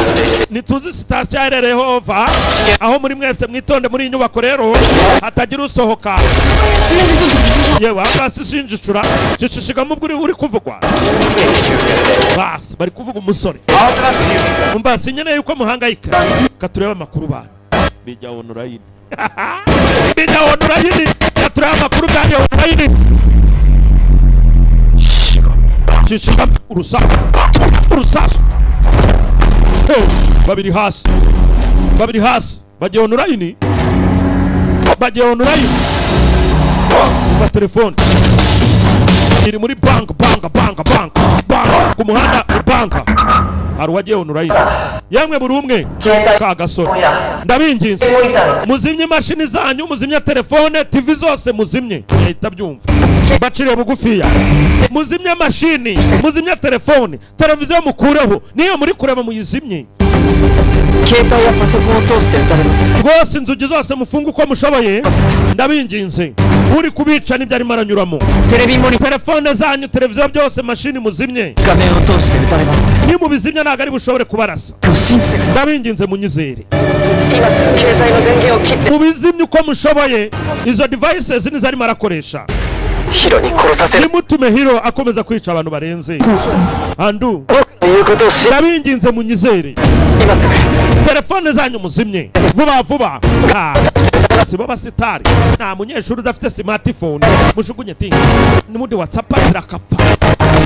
Speaker 1: Nituzi sitasiyo iherereyeho ova. Aho muri mwese mwitonde muri iyi nyubako rero hatagira usohoka. Yewe hasi Shinjicura Shishigami ubwo uri kuvugwa. Basi bari kuvuga umusore. Umva sinyeneye yuko muhangayika. Katureba amakuru bana. Bijya wono rayini. Katureba amakuru byanjye wono rayini. Shishigami urusasu. Babiri hasi. Bagiye wono rayini. Ba telefone iri muri bank ku muhanda banka. Hari uwagiye wono rayini. Yamwe buri umwe kagasoro ndabinginze muzimye imashini zanyu, muzimye telefone, TV zose muzimye. Yahita byumva bacire bugufiya. Muzimye mashini, muzimye telefone, televiziyo mukureho, niyo muri kureba muyizimye. Rwose inzugi zose mufunga uko mushoboye ndabinginze. Uri kubica nibyo arimo aranyuramo. Telefone zanyu, televiziyo byose, mashini muzimye. Ni mubizimya ntabwo ari bushobore kubarasa. Ndabinginze munyizere. Mubizimye uko mushoboye. Izo devices nizo arimo arakoresha. Nimutume Hiro akomeza kwica abantu barenze. Andu ndabinginze munyizere. Telefone zanyu muzimye vuba. sibo basitari nta munyeshuri udafite smartphone mushugunye tinga n'ubundi WhatsApp zirakapfa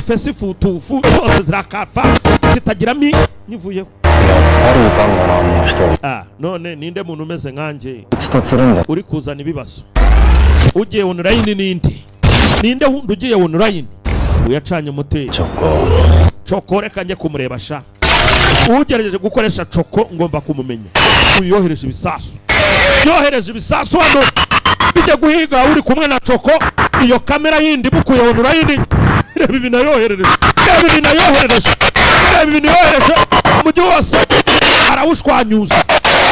Speaker 1: Facebook tufu zose zirakapfa zitagira nivuyeho none ninde muntu umeze nkanje uri kuzana ibibazo ugiye online ninde wundi ugiye online uyacanye muteye Choko reka njye kumureba sha ugerageje gukoresha Choko ngomba kumumenya uyohereje ibisasu yohereje ibisasu hano bijye guhiga uri kumwe na Choko iyo kamera yindi bukuye online reba ibintu yohereje umujyi wose arawushwanyuza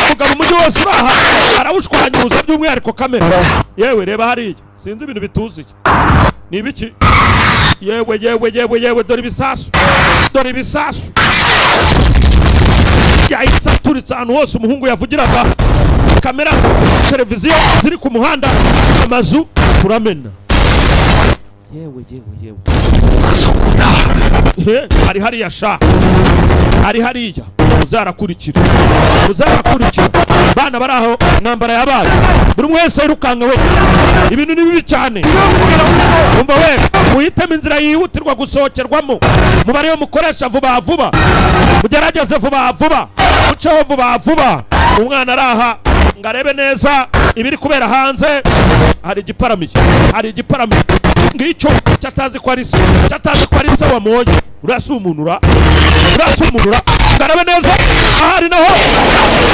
Speaker 1: umugabo umujyi wose uraha arawushwanyuza by'umwihariko kamera yewe reba hariya sinzi ibintu bituziye ni ibiki yewe dore ibisasu yahise aturitse ahantu hose umuhungu yavugiraga kamera televiziyo ziri ku muhanda amazu turamena yewe ari hariya sha ari hariya uzarakurikira bana baraho nambara yabaye buri mwese yirukanga we ibintu ni bibi cyane umva we muhitemo inzira yihutirwa gusohokerwamo mubare mukoresha vuba mugerageze vuba muceho vuba umwana araha ngarebe neza ibiri kubera hanze hari igiparamiye ngicyo cyatazi ko ari se wamonye urasumunura ngarebe neza ahari naho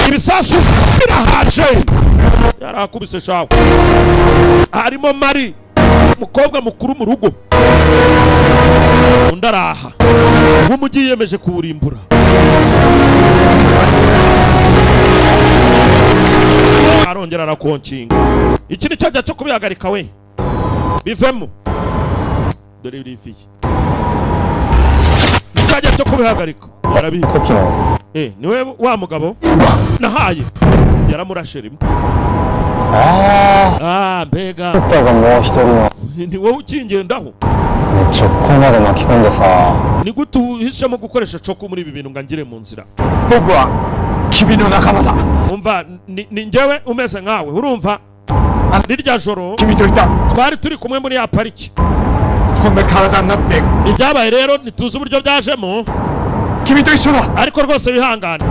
Speaker 1: ibisasu birahaje yarakubise shawe harimo Mari mukobwa mukuru mu rugo undaraha nk'umujyi yemeje kuwurimbura arongera arakonkinga iki ni cyo kubihagarika we bivemo dore birifiye cyajya cyo kubihagarika yarabita niwe wa mugabo nahaye yaramurashe rimwe mbega ni wowe ukingendaho ni gute uhisemo gukoresha Choko muri ibi bintu ngo ngire mu nzira umva ni njyewe umeze nkawe urumva rirya joro twari turi kumwe muri ya pariki ibyabaye rero ntituzi uburyo byajemo ariko rwose bihangane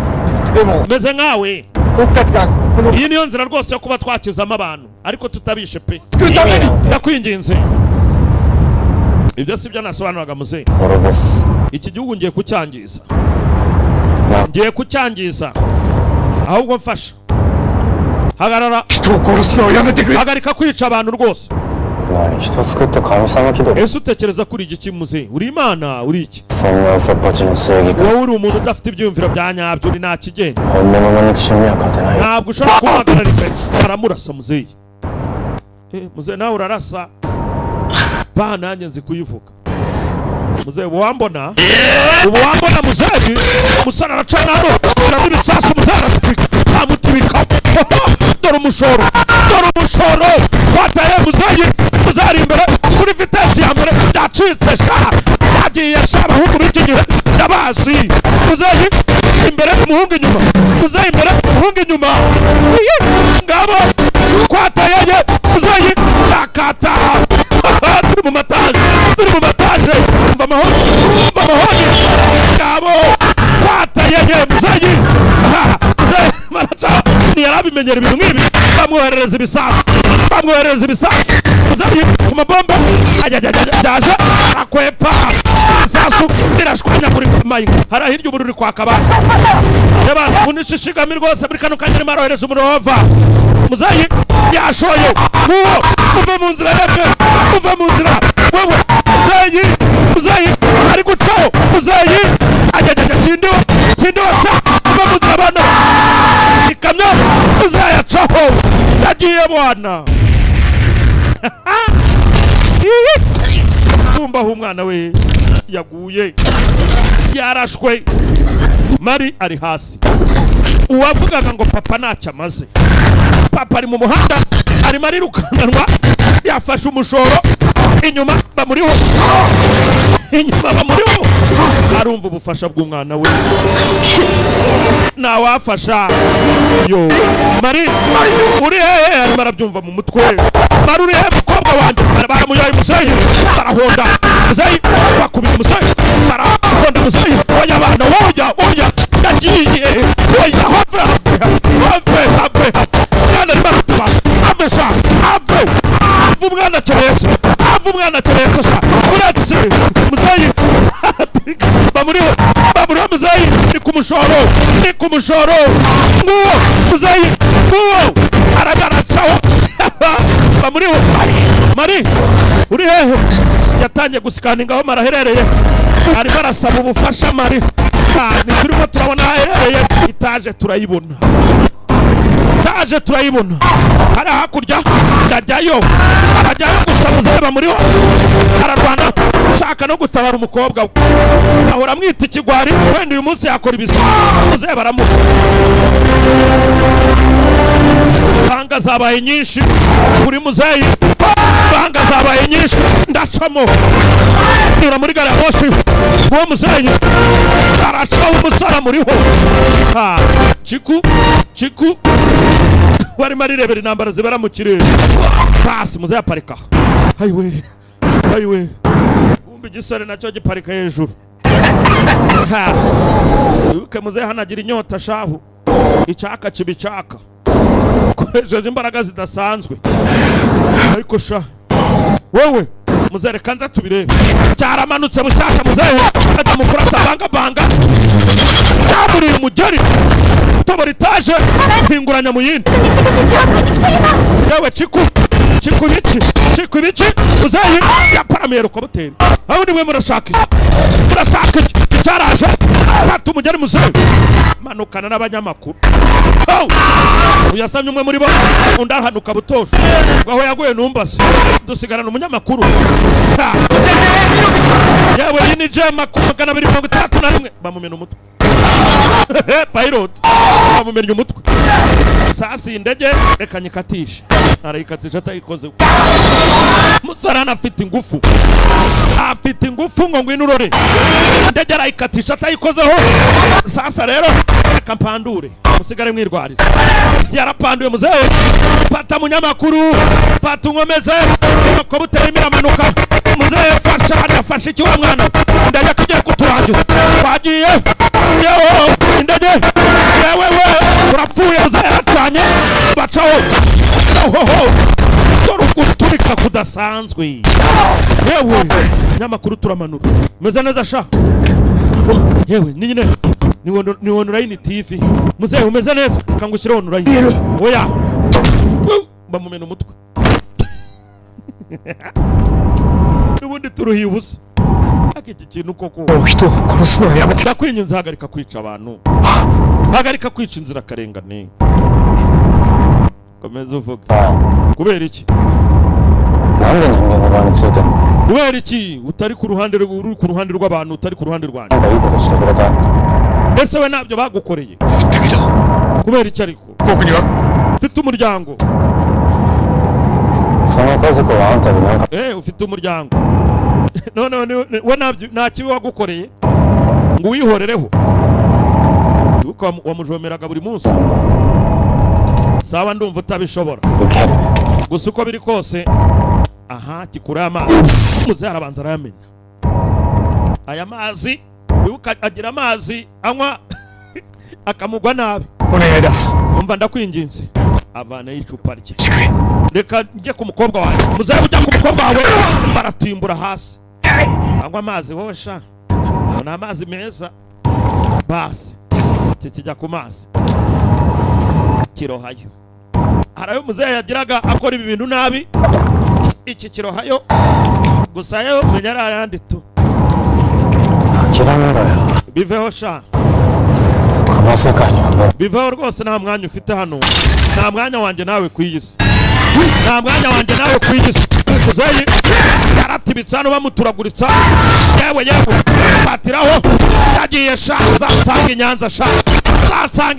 Speaker 1: umeze nkawe iyi niyo nzira rwose yo kuba twakizamo abantu ariko tutabishe pe ndakwinginze ibyo si byo nasobanuraga muzehe iki gihugu ngiye kucyangiza ahubwo mfasha hagarika kwica abantu rwose ese utekereza kuri igiki muzehe uri imana uri iki wowe uri umuntu udafite ibyiyumviro bya nyabyo uri nta kigenda ntabwo ushobora kuhagarara imbere aramurasa muzehe muzehe nawe urarasa nanjye nzi kuyivuga muzehe ubu wambona muzehe umusore aracana hano urabona ibisasu muzehe aramutibika dore umushoro twataye muzehe ari imbere kuri vitesi ya mbere yacitse yagiye abahungu b'iki gihe ndabazi muzehe imbere umuhungu inyuma ngabo twataye muzehe nakata turi mu mataje umva amahoni ngabo twataye muzehe ntiyarabimenyera ibintu nk'ibi bamwoherereza ibisasu muzehe ku mabomba yaje akwepa ibisasu birashwanya kuri mayinga hari hirya ubururu kwaka abantu yaba unishishigami rwose muri kano kanya arohereza umurova muzehe yashoye uve mu nzira wewe muzehe ari gucaho muzehe kindiwa uve mu nzira bana ikamyo muzehe yacaho yagiye bwana tumbaho umwana we yaguye yarashwe Mari ari hasi uwavugaga ngo papa ntacyo amaze papa ari mu muhanda arimo arirukanganwa yafashe umushoro inyuma bamuriho inyuma bamuriho arumva ubufasha bw'umwana we nawafasha yo Mari uri hehe arimo arabyumva mu mutwe Mari uri hehe mukobwa wanjye baramuyaye musayi barahonda musayi bakubita musayi barahonda musayi oya bana oya ndagiye oya have mwana ribarutaba ave umwana Teresa sha uratse musayi bamuriho musayi ni ku mushoro nguwo musayi nguwo aragaracaho bamuriho Mari uri hehe yatangiye gusikaninga aho maraherereye arimo arasaba ubufasha Mari ni turimo turabona aherereye itaje turayibona hari hakurya ndajyayo arajyayo gusa muzaye bamuriho ararwana ushaka no gutabara umukobwa we ahora amwita ikigwari wenda uyu munsi yakora ibisa muzaye baramuha banga zabaye nyinshi kuri muzayi banga zabaye nyinshi ndacamo nyura muri gari ya moshi uwo muzayi aracaho umusara muriho Chiku barimo arirebera intambara zibera mu kirere pasi muze yaparika hayiwe umbi igisore nacyo giparika hejuru wibuke muze hanagira inyota shahu icyaka kibicaka koresheje imbaraga zidasanzwe ariko sha wowe muzere kanza tubirebe cyaramanutse bushaka muzehe ajya mukurasa banga cyamuriye umugeri toboritaje hinguranya mu yindi yewe Chiku biki muzehe yaparamiye rukobuteni aho ni mwe murashaka cyaraje fata umugeri muzehe manukana n'abanyamakuru uyasamye umwe muri bo undahanuka butosho aho yaguye numbaze dusigarana umunyamakuru yewe yini jema 231 bamumena umutwe pilot bamumenya umutwe sasa indege reka nyikatisha arayikatisha atayikoze musarana afite ingufu ngo ngwino urore indege arayikatisha atayikozeho sasa rero reka mpandure musigare mwirwarira yarapanduye muzehe fata munyamakuru fata unkomeze ko butera imiramanuka muzehe fasha iki wa mwana ndajya kugiye kuturangira twagiye yewe indege yewe urapfuye muzehe aracanye bacaho turika kudasanzwe yewe nyamakuru turamanura meze neza sha yewe nyine ni online TV muzehe umeze neza kangushyira online oya bamumena umutwe ubundi turuhiye ubusa akiki kintu koko ndakwinginze hagarika kwica abantu hagarika kwica inzira karengane komeza uvuga kubera iki kubera iki utari ku ruhande rw'abantu utari ku ruhande rwanjye ese we nabyo bagukoreye kubera iki ariko ufite umuryango ufite umuryango none we nabyo nta kibi wagukoreye ngo wihorereho wamujomeraga buri munsi sawa ndumva utabishobora gusa uko biri kose kikura amazi muze arabanza arayamena aya mazi wibuka agira amazi anywa akamugwa nabi umva ndakwinginze avana y'icupa rye reka njye ku mukobwa wawe muze ujya ku mukobwa wawe baratimbura hasi anywa amazi wowe sha ni amazi meza basi kijya ku mazi kirohayo harayo muzehe yagiraga akora ibi bintu nabi iki kirohayo gusa yo menya ari ayandi tu biveho sha biveho rwose nta mwanya ufite hano nta mwanya wanjye nawe ku iyi si muzehe yaratibitse hano bamuturaguritsa yewe fatiraho yagiye sha zansanga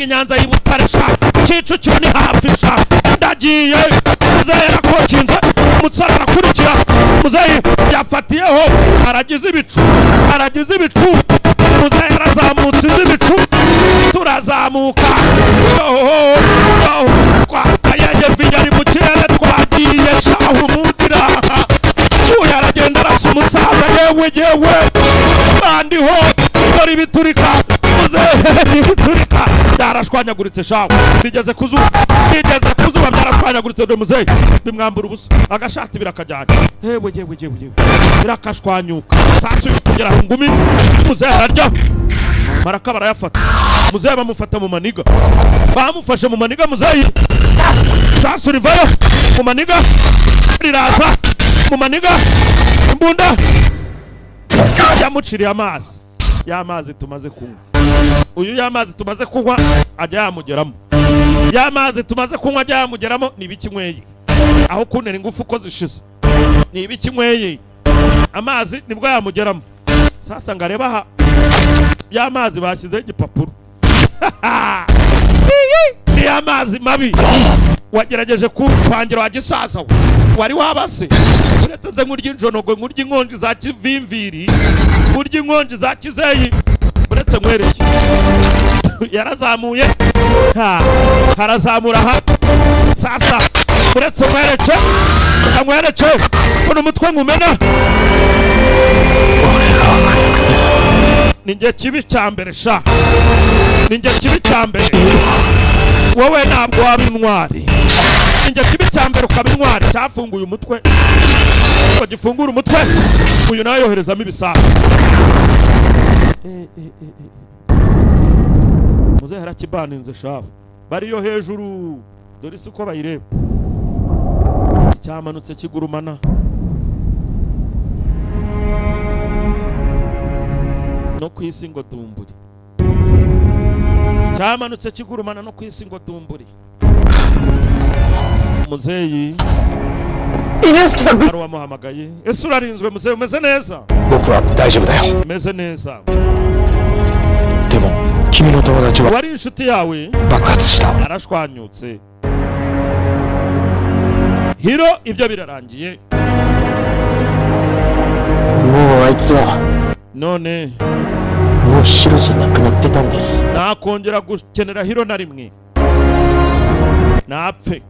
Speaker 1: i Nyanza y'i Butare sha Kicukiro ni hafi sha ndagiye muzehe arakokinze umutsara arakurikira muzehe yafatiyeho aragize ibicu muzehe arazamutse ibicu turazamuka twataye vinyari mu kirere twagiye shahu mundira uyu aragenda arasa umusaza yewe bandiho dore ibiturika muzehe ibiturika byarashwanyaguritse shahu bigeze kuzuba byarashwanyaguritse dore muzehe bimwambura ubusa agashati birakajyana yewe birakashwanyuka sasa uyu kugera ngumi muzehe ararya maraka barayafata muzehe bamufata mu maniga bamufashe mu maniga muzehe sasa urivayo mu maniga riraza mu maniga imbunda yamuciriye amazi y'amazi tumaze kunywa uyu y'amazi tumaze kunywa ajya yamugeramo y'amazi tumaze kunywa ajya yamugeramo ni ibikinyweye aho kuntera ingufu ko zishize ni ibikinyweye amazi nibwo yamugeramo sasa ngareba aha y'amazi bashyizeho igipapuro ni amazi mabi wagerageje kupangira wa gisaza wari wabase uretse nze nkurya injonogwe nkurya inkonji za kivimviri nkurya inkonji za kizeyi uretse nkwereke yarazamuye harazamura ha sasa uretse nkwereke kuno umutwe nkumena ninjye kibi cyambere sha ninjye kibi cyambere wowe ntabwo waba intwari ninjye kibi cyambere ukaba intwari cyafunguye umutwe ngo gifungura umutwe uyu nawe yoherezamo ibisasu muzehe arakibaninze shafu bariyo hejuru dore isi uko bayireba cyamanutse kigurumana no ku isi ngo dumburi cyamanutse kigurumana no ku isi ngo dumburi muzeyi ari wamuhamagaye ese urarinzwe muzeyi umeze neza umeze neza wari inshuti yawe arashwanyutse hiro ibyo birarangiye none nakongera gukenera hiro na rimwe napfe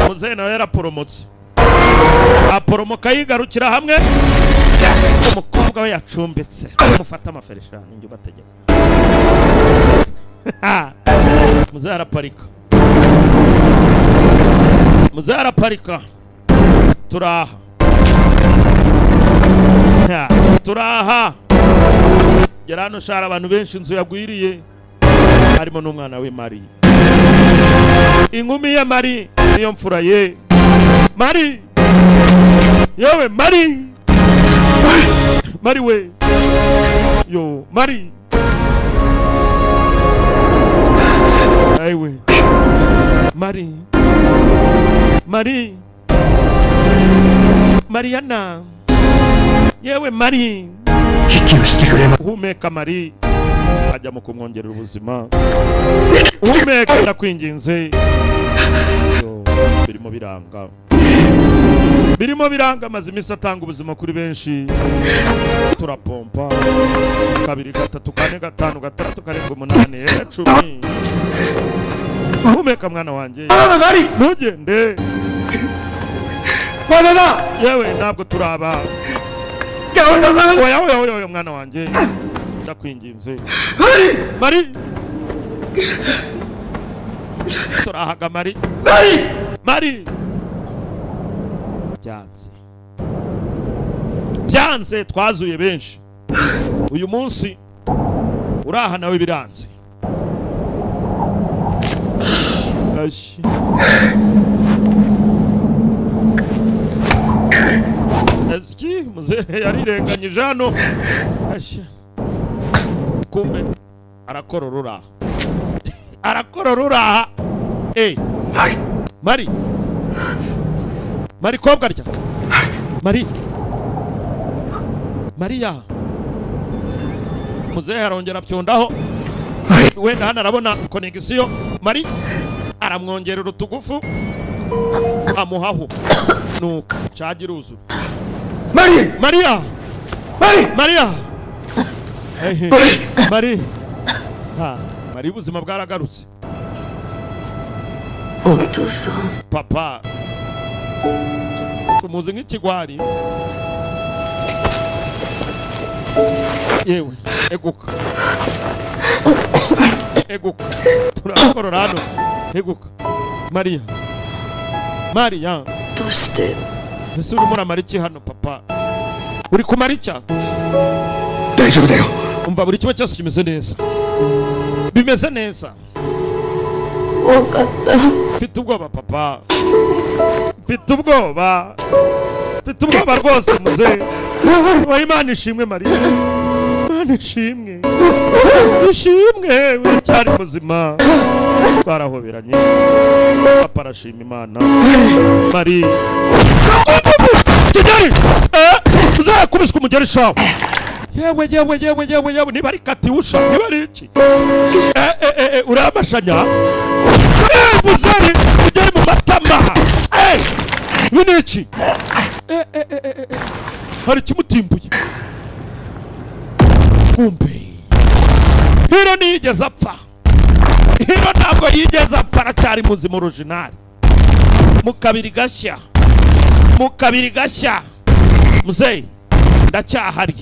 Speaker 1: muzehe nawe yaraporomotse aporomoka yigarukira hamwe umukobwa we yacumbitse mufata amaferesha ninjye ubategeka muzehe araparika turaha gera hano shara abantu benshi inzu yagwiriye harimo n'umwana we Mari inkumi ye Mari niyo mfura ye Mari yewe Mari we yo Mari aiwe Mari Mariana yewe Mari humeka Mari ajya mu kumwongerera ubuzima humeka ndakwinginze birimo biranga maze imisi atanga ubuzima kuri benshi turapompa 2 3 4 5 6 7 8 9 10 humeka mwana wanjye ntugende yewe ntabwo turaba oya mwana wanjye ndakwinginze Mari turahaga Mari byanze twazuye benshi uyu munsi uraha nawe biranze eski muzehe yarirenganyije hano kumbe arakororora Mari kobwa rya Mariya muzehe arongera apyondaho wenda hano arabona konegisiyo Mari aramwongerera utugufu amuhaho nuko cagira uzu
Speaker 3: Marie
Speaker 1: Maria
Speaker 3: Marie
Speaker 1: Maria Marie Marie ubuzima bwaragarutse
Speaker 5: お父さん
Speaker 1: papa tumuzi nk'ikigwari yewe eguka turakorora hano eguka Maria
Speaker 5: どうして
Speaker 1: ese urimo uramara iki hano papa uri kumara icya
Speaker 3: 大丈夫だよ
Speaker 1: umva buri kimwe cyose kimeze neza bimeze neza
Speaker 5: 分かった
Speaker 1: mfite ubwoba papa mfite ubwoba rwose muze wa Imana ishimwe Maria Imana ishimwe uracyari muzima barahoberanye papa arashima Imana Maria Kigeli uzakubiswa umugeri shawe yewe niba ari Katiusha niba ari iki uramashanya muzehe ugere mu matama ibi ni iki hari ikimutimbuye kumbe hero ntiyigeze apfa hero ntabwo yigeze apfa aracyari muzima original mu kabiri gashya muzehe ndacyahari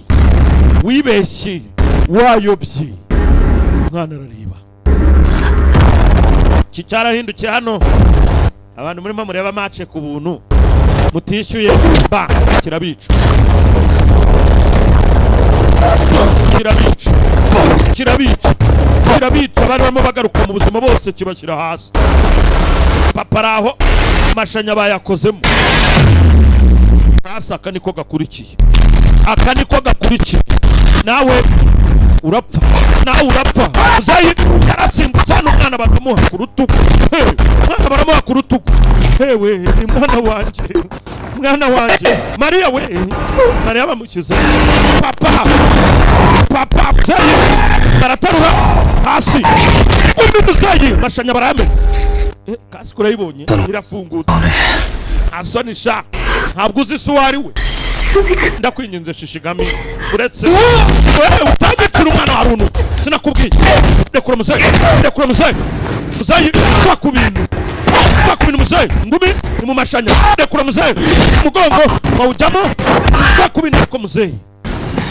Speaker 1: wibeshye wayobye mwana arareba iki cyarahindukiye hano abantu murimo mureba match ku buntu mutishyuye ba kirabica abantu barimo bagaruka mu buzima bose kibashyira hasi papa araho amashanya bayakozemo hasi aka niko gakurikiye nawe urapfa uzayi yarasimbutse hano umwana baramuha ku rutugu hewe ni mwana wanje Maria Maria bamukize papa uzayi baratarura hasi kumbe uzayi mashanya barame kasi kurayibonye irafungutse asonisha ntabwo uzi se wari we ndakwinginze shishigami uretse wewe utagicira umwana wa runtu sinakubwiye rekura muzehe uzayi twakubintu muzehe ngumi ni mu mashanya rekura muzehe umugongo wawujyamo twakubintu ko muzehe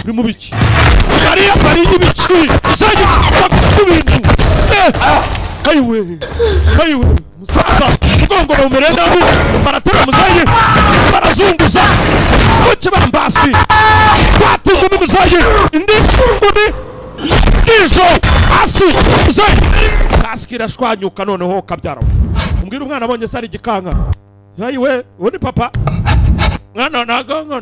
Speaker 1: uri mu biki Maria y'ibiki uzayi twakubintu hayiwe musaza umugongo bawumereye nabi baratera muzehe barazunguza kibambasi kwati ngumi muzayi indi ngumi kijo hasi muzayi kaski irashwanyuka noneho kabyara umbwira umwana abonye sari igikanga yayiwe undi papa mwana nagongo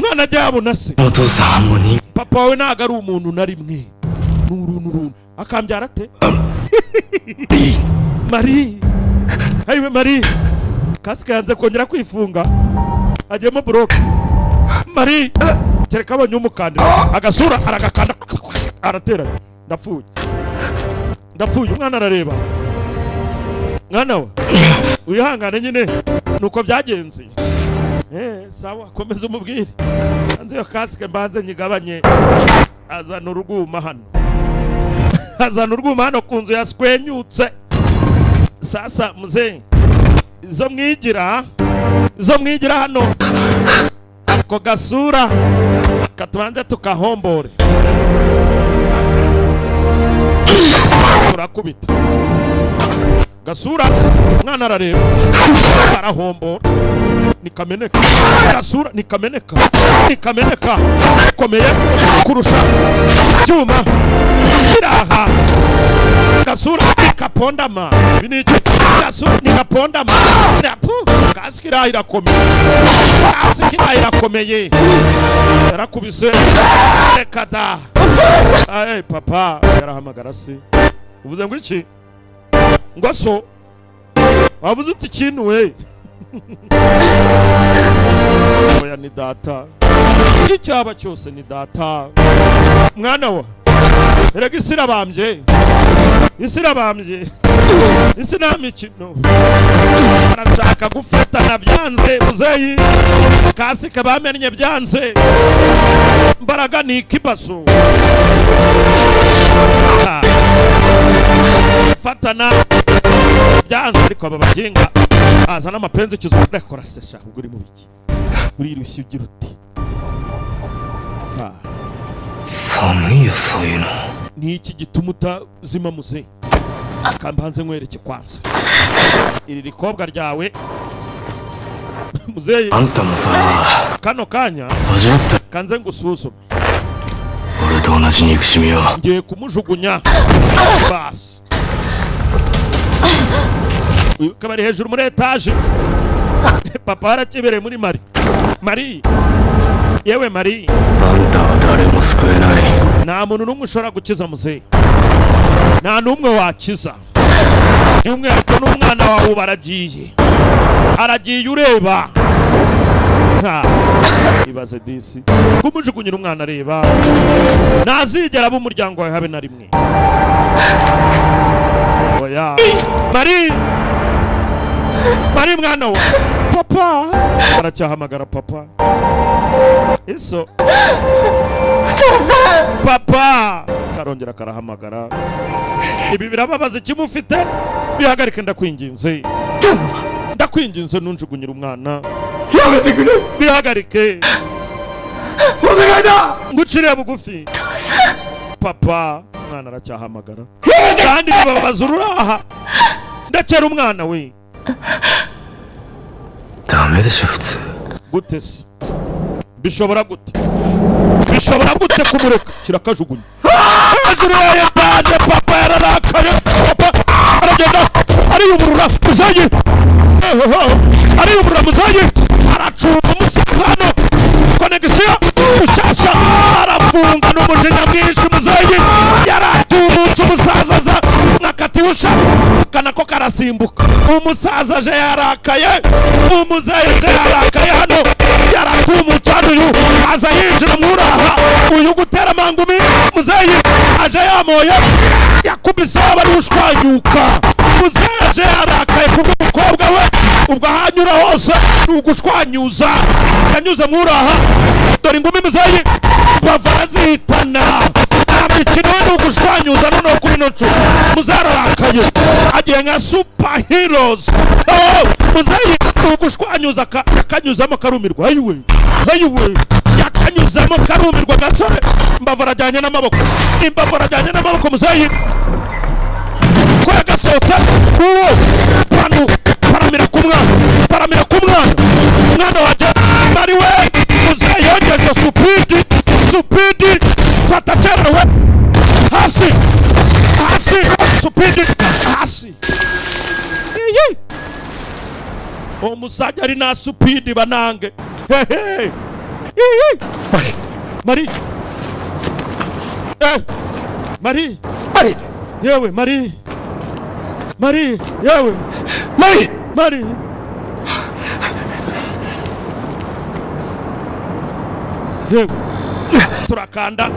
Speaker 1: mwana jyabona se
Speaker 5: お父さんも人
Speaker 1: papa wawe ntago ari umuntu na rimwe n'uruntu akambyara ate Marie hayiwe Marie kasika yanze kongera kwifunga ajyemo bloke Marie kereka abonye umukandira agasura aragakanda aratera ndapfuye umwana arareba mwana we uyihangane nyine nuko byagenze sawa komeza umubwire anze yo kasike mbanze nyigabanye azana uruguma hano ku nzu yaskwenyutse sasa muzehe izo mwigira hano ko gasura katubanze tukahombore turakubita gasura mwana arareba arahombora nikameneka gasura nikameneka komeye kurusha cyuma kiraha gasura nikapondama biniki gasura nikapondama kaskira irakomeye yarakubise rekada papa yarahamagara se uvuze ngo iki ngo so wavuze uti ikintu we oya ni data icyaba cyose ni data mwana wa erega isi irabambye, isi irabambye, isi nta mikino. Barashaka gufatana byanze muzeyi, kasike bamennye byanze, mbaraga ni ikibazo. Fatana byanze ariko aba bagenga azana amapenzi kizwa rekora sesha ubwo uri mu biki uri rushye ugira uti
Speaker 5: Samuyo soyuno
Speaker 1: ni iki gituma utazima muze kambanze nkwereke kwanza iri rikobwa ryawe muze
Speaker 5: anta musa
Speaker 1: kano kanya
Speaker 5: wajatta
Speaker 1: kanze ngusuzume
Speaker 5: ore to onaji ni kushimiyo
Speaker 1: ngiye kumujugunya bas uyu kabari hejuru muri etage papa arakibereye muri Mari yewe Mari
Speaker 5: anta wa dare mo sukuenai
Speaker 1: nta muntu n'umwe ushobora gukiza muze nta n'umwe wakiza by'umwihariko n'umwana wawe aragiye ureba ibaze disi kumujugunyira umwana areba ntazigera aba umuryango wawe habe na rimwe. Oya Mari mwana wa papa aracyahamagara papa iso papa karongera karahamagara. Ibi birababaza ikimufite bihagarike ndakwinginze nunjugunyira umwana bihagarike ngucire bugufi papa. Umwana aracyahamagara kandi bibabaza ururaha ndakera umwana we
Speaker 5: dame desho futsu
Speaker 1: gute se bishobora gute kumureka kirakajugunya hejuru ya etaje. Papa yararakaye, papa aragenda ariyuburura muzayi aracunga umusaza hano konegisiyo ushasha arafunga n'umujinya mwinshi muzayi yaratumutse umusaza za nakatiusha kanako karasimbuka umusaza je yarakaye umuzayi je yarakaye hano yaratumutse uyu aza yinjira muraha uyu gutera mangumi muzayi aje yamoye yakubise abarushwanyuka muzayi je yarakaye kubw'umukobwa we ubwo ahanyura hose nugushwanyuza yanyuze muraha dore ingumi muzayi bavarazihitana imikino nugushwanyuza noneho kuri noco muzararakaye agiye nka superheroes muzayi nugushwanyuza akanyuzamo karumirwa ayiwe yakanyuzamo karumirwa gasore imbavu arajyanye n'amaboko muzayi ko yagasohotse uwo paramira ku mwana wajya Mari we muzayi yongeje supidi fata cerewe hasi supidi hasi umusajja ari na supidi banange Mari yewe Mari yewe Mari yewe turakanda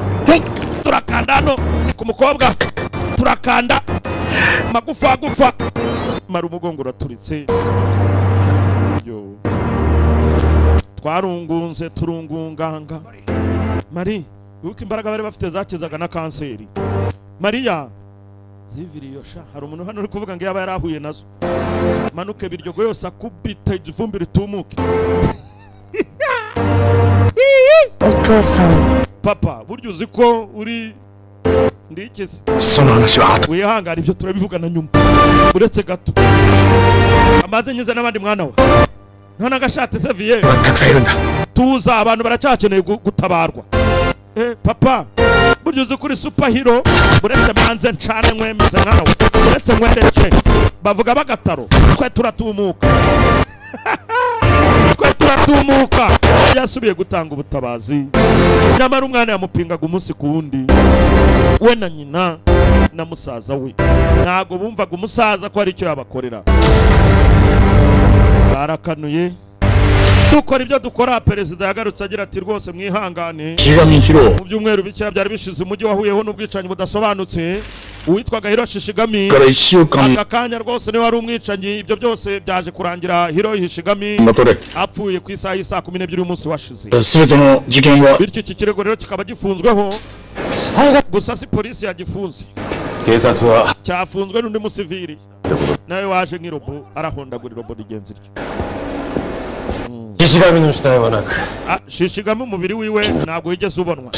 Speaker 1: hano ku mukobwa turakanda magufa Mari umugongo uraturitse twarungunze turungunganga Mari uko imbaraga bari bafite zakizaga na kanseri Mariya ziviriyosha hari umuntu hano uri kuvuga ngo yaba yarahuye nazo manuke biryogo yose akubita ivumbi ritumuke papa buryo uzi ko uri ndikeze wihangana ibyo turabivugana nyuma uretse gato amaze nyize n'abandi mwana we nta n'agashati seviye tuza abantu baracyakeneye gutabarwa papa buryo uzi kuri superhero uretse manze ncane mwemeze mwana we uretse nkwereke bavuga bagataro twe turatumuka yasubiye gutanga ubutabazi nyamara umwana yamupingaga umunsi ku wundi we na nyina na musaza we ntago bumvaga umusaza ko ari icyo yabakorera barakanuye dukora ibyo dukora. Perezida yagarutse agira ati rwose mwihangane, mu byumweru bike byari bishize umujyi wahuyeho n'ubwicanyi budasobanutse uwitwaga Hiro Shishigami. Aka kanya rwose niwe wari umwicanyi. Ibyo byose byaje kurangira Hiro Shishigami apfuye ku isaha y'isa 12 y'umunsi washize. Bityo iki kirego rero kikaba gifunzweho, gusa si polisi yagifunze, cyafunzwe n'undi musivili nawe waje nk'irobo arahondagura irobo rigenzi rye. Shishigami umubiri wiwe ntabwo wigeze ubonwa,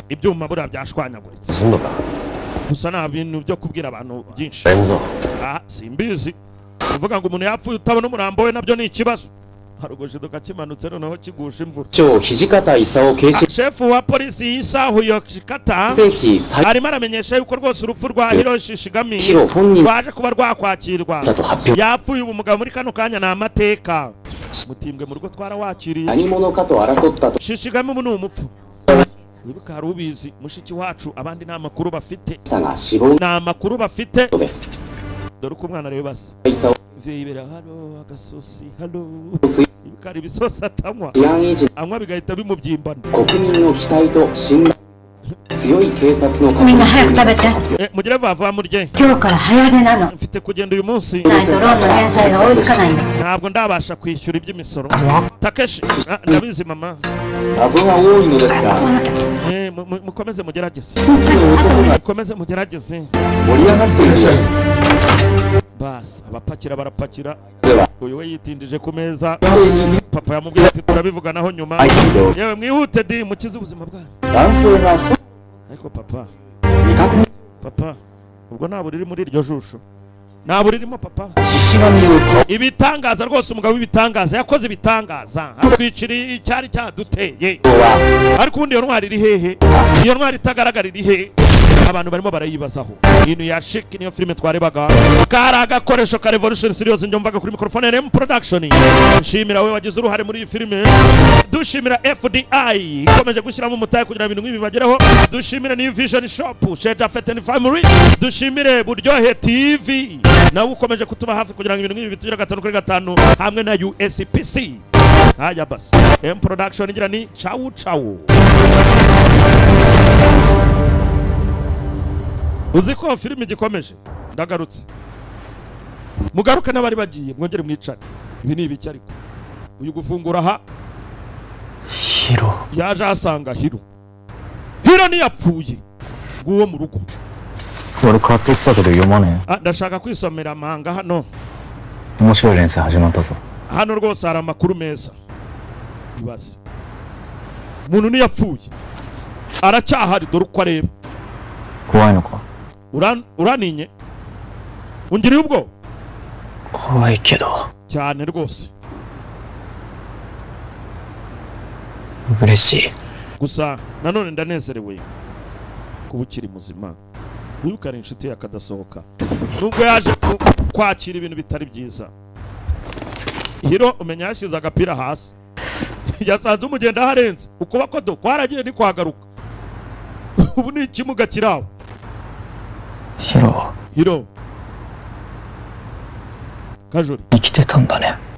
Speaker 1: ibyuma buriya byashwanyaguritse, gusa nta bintu byo kubwira abantu byinshi. Simbizi, uvuga ngo umuntu yapfuye utabona umurambo we nabyo ni ikibazo. Harugushiduka kimanutse noneho kigusha imvura. Shefu wa polisi Isao Hijikata arimo aramenyesha yuko rwose urupfu rwa Hiro Shishigami rwaje kuba rwakwakirwa. Yapfuye ubu mugabo muri kano kanya ni amateka. Mutimbwe mu rugo twarawakiriye. Shishigami ubu ni umupfu. Wibuka hari ubizi mushiki wacu, abandi nta makuru bafite. Nta makuru bafite. Dore uko umwana rero basa vibera halo agasosi halo ibikari bisosa atanywa anywa bigahita bimubyimbana. Mugire vava murye, mfite kugenda uyu munsi, ntabwo ndabasha kwishyura iby'imisoro. Takeshi ndabizi mama, mukomeze mugerageze, mukomeze mugerageze. Bas abapakira barapakira, uyu we yitindije ku meza. Papa yamubwiye ati turabivuganaho nyuma, yewe mwihute di mukize ubuzima bwanyu. Ariko papa ubwo nta buriri muri iryo jisho, nta buririmo papa. Ibitangaza rwose, umugabo w'ibitangaza yakoze ibitangaza, atwiciriye icyari cyaduteye. Ariko ubundi iyo ntwari iri hehe? Iyo ntwari itagaragara iri hehe? Abantu barimo barayibazaho. Ino ya Chic niyo filime twarebaga, kari agakoresho ka Revolution Studios. Njye mvaga kuri microphone RM Production. Nshimira we wagize uruhare muri iyi filime, dushimira FDI ikomeje gushyiramo umutahe kugira ibintu nk'ibi bageraho. Dushimire New Vision Shop, Sheda Fete and Family. Dushimire Buryohe TV nawe ukomeje kutuba hafi kugira ngo ibintu nk'ibi bitugera 5 kuri 5 hamwe na USPC. Haya basi, M Production igira ni ciao ciao. Uziko filime igikomeje, ndagarutse. Mugaruke n'abari bagiye mwongere mwicane. Ibi ni ibiki ariko? Uyu gufungura ha Hiro yaje asanga Hiro ni yapfuye nguwo mu rugo. Ndashaka kwisomera amanga hano. Hano rwose hari amakuru meza. Ibaze umuntu ni yapfuye aracyahari, dore uko areba. Uraninye ungiriye ubwo cyane rwose. Gusa nanone ndanezerewe kuba ukiri muzima. Wibukane inshuti yakadasohoka nubwo yaje kwakira ibintu bitari byiza. Hiro umenya yashize agapira hasi, yasanze umugenda harenze ukuboko do kwaragiye ni kwagaruka. Ubu ni ikimuga kiraho. Hiro Kajori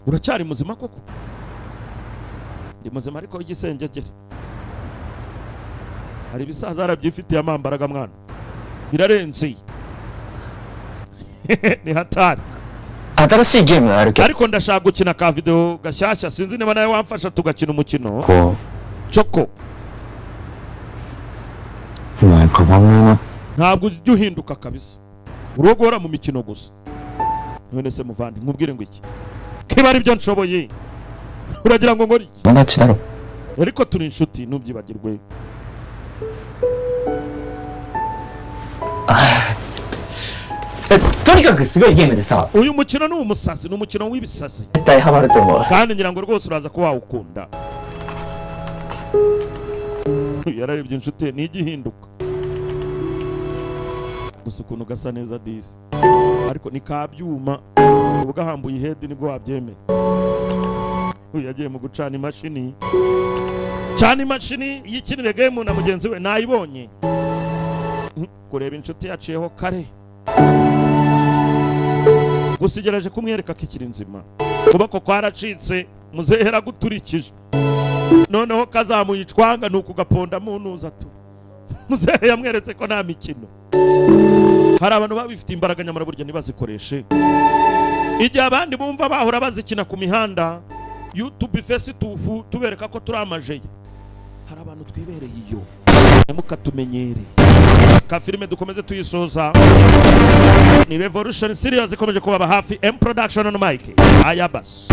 Speaker 1: uracyari muzima koko? Ndi muzima ariko igisengegere. Hari ibisaza arabyifitiye amambaraga mwana, birarenze. Ni hatari. Ariko ndashaka gukina ka video gashyashya, sinzi niba nawe wamfasha tugakina umukino Choko. Ntabwo ujya uhinduka kabisa, urogora mu mikino gusa. None se muvandi nkubwire ngo iki kiba ari byo nshoboye, uragira ngo ngori iki? Ariko turi inshuti ntubyibagirwe. Uyu mukino ni umusasi, ni umukino w'ibisasi kandi ngira ngo rwose uraza kuba wawukunda. Yararebye inshuti ni igihinduka gusa ukuntu gasa neza disi, ariko ni kabyuma ubwo ahambuye ihedi nibwo wabyemera. Yagiye mu gucana imashini, cana imashini yikinire game na mugenzi we nayibonye. Kureba inshuti yaciyeho kare, gusigeraje kumwereka ko ikiri nzima. Kubako kwaracitse muzehera guturikije noneho kazamuyicwanga nuko gaponda munuza tu muzehe yamweretse ko nta mikino. Hari abantu babifite imbaraga nyamara burya ntibazikoreshe. Igihe abandi bumva bahora bazikina ku mihanda, YouTube face tufu tubereka ko turi amajeye, hari abantu twibereye iyo mukatumenyere. Ka filime dukomeze tuyisoza ni Revolution Series ikomeje kubaba hafi. M Production on Mike Ayabas.